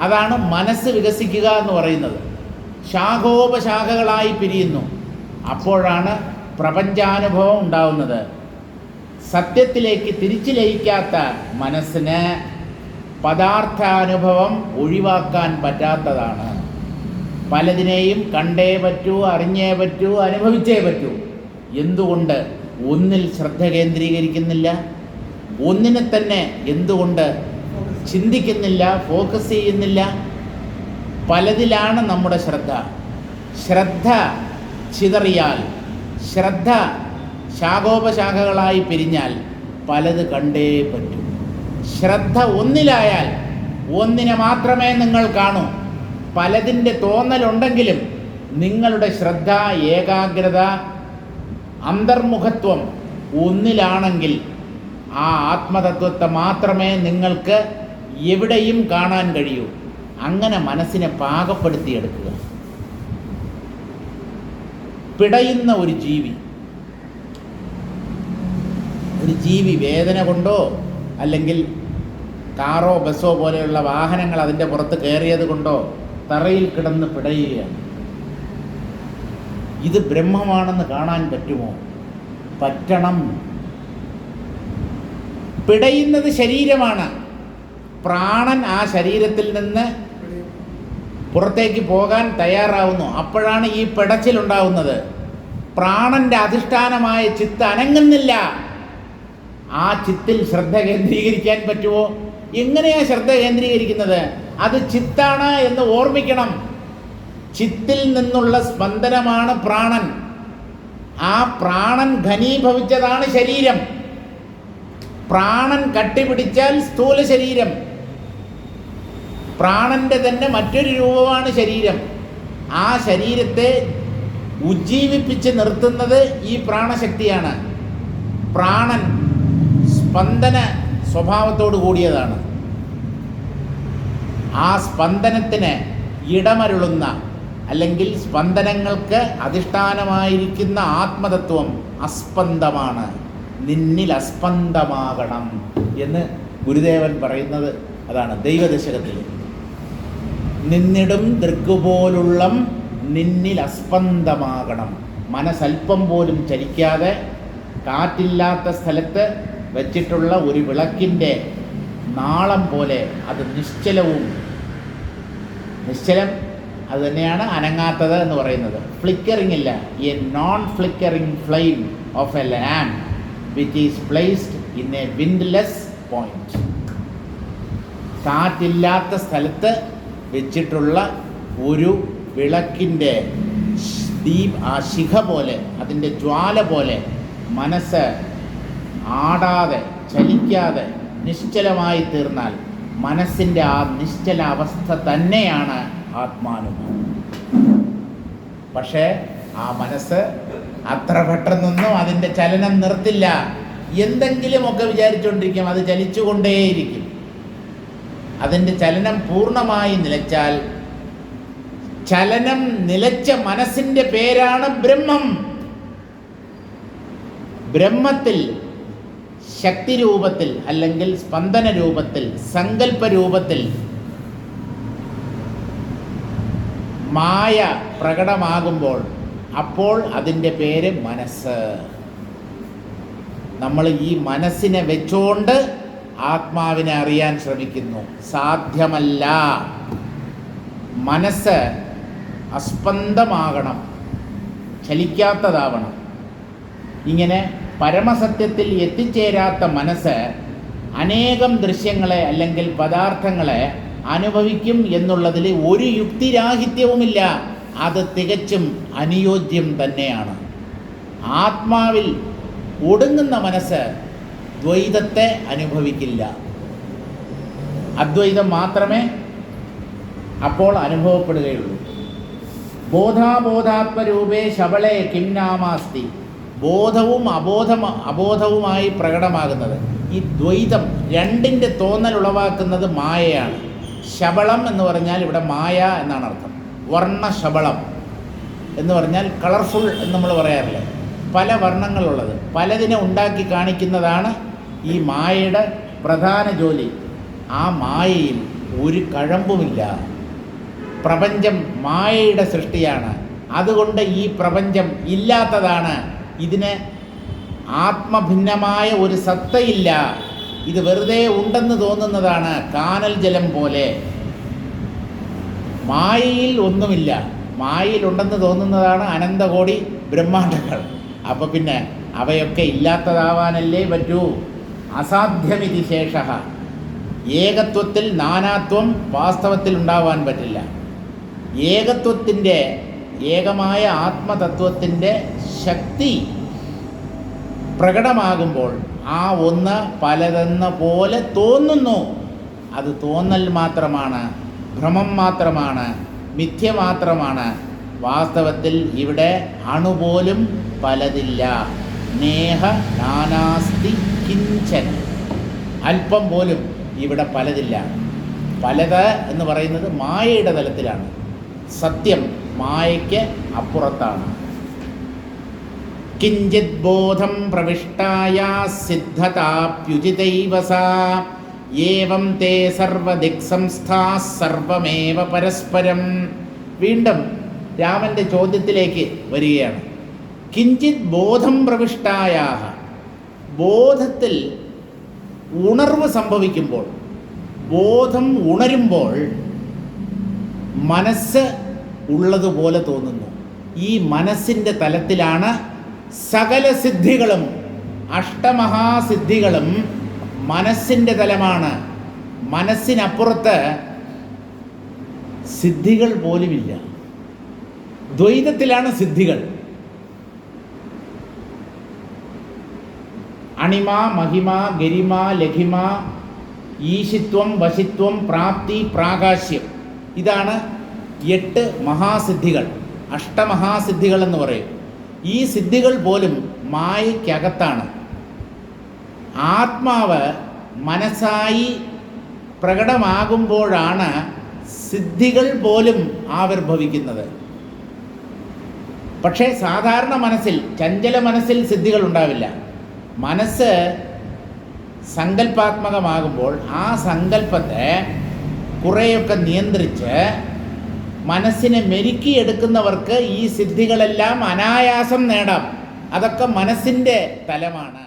അതാണ് മനസ്സ് വികസിക്കുക എന്ന് പറയുന്നത്. ശാഖോപശാഖകളായി പിരിയുന്നു. അപ്പോഴാണ് പ്രപഞ്ചാനുഭവം ഉണ്ടാവുന്നത്. സത്യത്തിലേക്ക് തിരിച്ചു ലയിക്കാത്ത മനസ്സിന് പദാർത്ഥാനുഭവം ഒഴിവാക്കാൻ പറ്റാത്തതാണ്. പലതിനെയും കണ്ടേ പറ്റൂ, അറിഞ്ഞേ പറ്റൂ, അനുഭവിച്ചേ പറ്റൂ. എന്തുകൊണ്ട് ഒന്നിൽ ശ്രദ്ധ കേന്ദ്രീകരിക്കുന്നില്ല? ഒന്നിനെ തന്നെ എന്തുകൊണ്ട് ചിന്തിക്കുന്നില്ല, ഫോക്കസ് ചെയ്യുന്നില്ല? പലതിലാണ് നമ്മുടെ ശ്രദ്ധ. ശ്രദ്ധ ചിതറിയാൽ, ശ്രദ്ധ ശാഖോപശാഖകളായി പിരിഞ്ഞാൽ പലത് കണ്ടേ പറ്റൂ. ശ്രദ്ധ ഒന്നിലായാൽ ഒന്നിനെ മാത്രമേ നിങ്ങൾ കാണൂ. പലതിൻ്റെ തോന്നലുണ്ടെങ്കിലും നിങ്ങളുടെ ശ്രദ്ധ, ഏകാഗ്രത, അന്തർമുഖത്വം ഒന്നിലാണെങ്കിൽ ആ ആത്മതത്വത്തെ മാത്രമേ നിങ്ങൾക്ക് എവിടെയും കാണാൻ കഴിയൂ. അങ്ങനെ മനസ്സിനെ പാകപ്പെടുത്തിയെടുക്കുക. പിടയുന്ന ഒരു ജീവി വേദന കൊണ്ടോ അല്ലെങ്കിൽ കാറോ ബസ്സോ പോലെയുള്ള വാഹനങ്ങൾ അതിൻ്റെ പുറത്ത് കയറിയത് കൊണ്ടോ തറയിൽ കിടന്ന് പിടയുകയാണ്. ഇത് ബ്രഹ്മമാണെന്ന് കാണാൻ പറ്റുമോ? പറ്റണം. പിടയുന്നത് ശരീരമാണ്. പ്രാണൻ ആ ശരീരത്തിൽ നിന്ന് പുറത്തേക്ക് പോകാൻ തയ്യാറാവുന്നു. അപ്പോഴാണ് ഈ പിടച്ചിലുണ്ടാവുന്നത്. പ്രാണന്റെ അധിഷ്ഠാനമായ ചിത്ത് അനങ്ങുന്നില്ല. ആ ചിത്തിൽ ശ്രദ്ധ കേന്ദ്രീകരിക്കാൻ പറ്റുമോ? എങ്ങനെയാണ് ശ്രദ്ധ കേന്ദ്രീകരിക്കുന്നത്? അത് ചിത്താണ് എന്ന് ഓർമ്മിക്കണം. ചിത്തിൽ നിന്നുള്ള സ്പന്ദനമാണ് പ്രാണൻ. ആ പ്രാണൻ ഘനീഭവിച്ചതാണ് ശരീരം. പ്രാണൻ കട്ടിപിടിച്ചാൽ സ്ഥൂല ശരീരം. പ്രാണന്റെ തന്നെ മറ്റൊരു രൂപമാണ് ശരീരം. ആ ശരീരത്തെ ഉജ്ജീവിപ്പിച്ച് നിർത്തുന്നത് ഈ പ്രാണശക്തിയാണ്. പ്രാണൻ സ്പന്ദന സ്വഭാവത്തോടു കൂടിയതാണ്. ആ സ്പന്ദനത്തിന് ഇടമരുളുന്ന അല്ലെങ്കിൽ സ്പന്ദനങ്ങൾക്ക് അധിഷ്ഠാനമായിരിക്കുന്ന ആത്മതത്വം അസ്പന്ദമാണ്. നിന്നിൽ അസ്പന്ദമാകണം എന്ന് ഗുരുദേവൻ പറയുന്നത് അതാണ്. ദൈവദശകത്തിൽ നിന്നിടും ദൃക്കുപോലുള്ളം നിന്നിൽ അസ്പന്ദമാകണം. മനസ്സൽപ്പം പോലും ചലിക്കാതെ കാറ്റില്ലാത്ത സ്ഥലത്ത് വച്ചിട്ടുള്ള ഒരു വിളക്കിൻ്റെ നാളം പോലെ അത് നിശ്ചലം അത് തന്നെയാണ് അനങ്ങാത്തത് എന്ന് പറയുന്നത്. ഫ്ലിക്കറിംഗ് ഇല്ല. A non flickering flame of a lamp which is placed in a windless point. കാറ്റില്ലാത്ത സ്ഥലത്ത് വെച്ചിട്ടുള്ള ഒരു വിളക്കിൻ്റെ ആ ശിഖ പോലെ, അതിൻ്റെ ജ്വാല പോലെ മനസ്സ് ആടാതെ ചലിക്കാതെ നിശ്ചലമായി തീർന്നാൽ മനസ്സിൻ്റെ ആ നിശ്ചല അവസ്ഥ തന്നെയാണ് ആത്മാനുഭവം. പക്ഷേ ആ മനസ്സ് അത്ര പെട്ടെന്നൊന്നും അതിൻ്റെ ചലനം നിർത്തില്ല. എന്തെങ്കിലുമൊക്കെ വിചാരിച്ചുകൊണ്ടിരിക്കും. അത് ചലിച്ചുകൊണ്ടേയിരിക്കും. അതിൻ്റെ ചലനം പൂർണ്ണമായി നിലച്ചാൽ, ചലനം നിലച്ച മനസ്സിൻ്റെ പേരാണ് ബ്രഹ്മം. ബ്രഹ്മത്തിൽ ശക്തി രൂപത്തിൽ അല്ലെങ്കിൽ സ്പന്ദന രൂപത്തിൽ, സങ്കല്പ രൂപത്തിൽ മായ പ്രകടമാകുമ്പോൾ അപ്പോൾ അതിൻ്റെ പേര് മനസ്സ്. നമ്മൾ ഈ മനസ്സിനെ വെച്ചുകൊണ്ട് ആത്മാവിനെ അറിയാൻ ശ്രമിക്കുന്നു. സാധ്യമല്ല. മനസ്സ് അസ്പന്ദമാകണം, ചലിക്കാത്തതാവണം. ഇങ്ങനെ പരമസത്യത്തിൽ എത്തിച്ചേരാത്ത മനസ്സ് അനേകം ദൃശ്യങ്ങളെ അല്ലെങ്കിൽ പദാർത്ഥങ്ങളെ അനുഭവിക്കും എന്നുള്ളതിൽ ഒരു യുക്തിരാഹിത്യവുമില്ല. അത് തികച്ചും അനുയോജ്യം തന്നെയാണ്. ആത്മാവിൽ ഒടുങ്ങുന്ന മനസ്സ് ദ്വൈതത്തെ അനുഭവിക്കില്ല. അദ്വൈതം മാത്രമേ അപ്പോൾ അനുഭവപ്പെടുകയുള്ളൂ. ബോധാബോധാത്മരൂപേ ശബളേ കിം നാമാസ്തി. ബോധവും അബോധവുമായി പ്രകടമാകുന്നത് ഈ ദ്വൈതം രണ്ടിൻ്റെ തോന്നൽ ഉളവാക്കുന്നത് മായയാണ്. ശബളം എന്ന് പറഞ്ഞാൽ ഇവിടെ മായ എന്നാണ് അർത്ഥം. വർണ്ണശബളം എന്ന് പറഞ്ഞാൽ കളർഫുൾ എന്ന് നമ്മൾ പറയാറില്ലേ, പല വർണ്ണങ്ങളുള്ളത്, പലതിനെ ഉണ്ടാക്കി കാണിക്കുന്നതാണ് ഈ മായയുടെ പ്രധാന ജോലി. ആ മായയിൽ ഒരു കഴമ്പുമില്ല. പ്രപഞ്ചം മായയുടെ സൃഷ്ടിയാണ്. അതുകൊണ്ട് ഈ പ്രപഞ്ചം ഇല്ലാത്തതാണ്. ഇതിന് ആത്മഭിന്നമായ ഒരു സത്തയില്ല. ഇത് വെറുതെ ഉണ്ടെന്ന് തോന്നുന്നതാണ്, കാനൽ ജലം പോലെ. മായയിൽ ഒന്നുമില്ല. മായയിൽ ഉണ്ടെന്ന് തോന്നുന്നതാണ് അനന്തകോടി ബ്രഹ്മാണ്ഡങ്ങൾ. അപ്പോൾ പിന്നെ അവയൊക്കെ ഇല്ലാത്തതാവാനല്ലേ പറ്റൂ. അസാധ്യമിതി ശേഷഃ. ഏകത്വത്തിൽ നാനാത്വം വാസ്തവത്തിൽ ഉണ്ടാവാൻ പറ്റില്ല. ഏകമായ ആത്മതത്വത്തിൻ്റെ ശക്തി പ്രകടമാകുമ്പോൾ ആ ഒന്ന് പലതെന്ന പോലെ തോന്നുന്നു. അത് തോന്നൽ മാത്രമാണ്, ഭ്രമം മാത്രമാണ്, മിഥ്യ മാത്രമാണ്. വാസ്തവത്തിൽ ഇവിടെ അണുപോലും പലതില്ല. നേഹ നാനാസ്തി കിഞ്ചൻ. അല്പം പോലും ഇവിടെ പലതില്ല. പലത് എന്ന് പറയുന്നത് മായയുടെ തലത്തിലാണ്. സത്യം മായയ്ക്ക് അപ്പുറത്താണ്. കിഞ്ചിത് ബോധം പ്രവിഷ്ടായ സിദ്ധതാപ്യുചിതൈവ സാ ഏവം തേ സർവദിക് സംസ്ഥാഃ സർവമേവ പരസ്പരം. വീണ്ടും രാമൻ്റെ ചോദ്യത്തിലേക്ക് വരികയാണ്. കിഞ്ചിത് ബോധം പ്രവിഷ്ടായാഹ. ബോധത്തിൽ ഉണർവ് സംഭവിക്കുമ്പോൾ, ബോധം ഉണരുമ്പോൾ മനസ്സ് ഉള്ളതുപോലെ തോന്നുന്നു. ഈ മനസ്സിൻ്റെ തലത്തിലാണ് സകല സിദ്ധികളും, അഷ്ടമഹാസിദ്ധികളും മനസ്സിൻ്റെ തലമാണ്. മനസ്സിനപ്പുറത്ത് സിദ്ധികൾ പോലുമില്ല. ദ്വൈതത്തിലാണ് സിദ്ധികൾ. അണിമ, മഹിമ, ഗരിമ, ലഘിമ, ഈശിത്വം, വശിത്വം, പ്രാപ്തി, പ്രാകാശ്യം. ഇതാണ് 8 മഹാസിദ്ധികൾ, അഷ്ടമഹാസിദ്ധികൾ എന്ന് പറയും. ഈ സിദ്ധികൾ പോലും മായയ്ക്കകത്താണ്. ആത്മാവ് മനസ്സായി പ്രകടമാകുമ്പോഴാണ് സിദ്ധികൾ പോലും ആവിർഭവിക്കുന്നത്. പക്ഷേ സാധാരണ മനസ്സിൽ, ചഞ്ചല മനസ്സിൽ സിദ്ധികൾ ഉണ്ടാവില്ല. മനസ്സ് സങ്കല്പാത്മകമാകുമ്പോൾ ആ സങ്കല്പത്തെ കുറേയൊക്കെ നിയന്ത്രിച്ച് മനസ്സിനെ മെരുക്കിയെടുക്കുന്നവർക്ക് ഈ സിദ്ധികളെല്ലാം അനായാസം നേടാം. അതൊക്കെ മനസ്സിൻ്റെ തലമാണ്.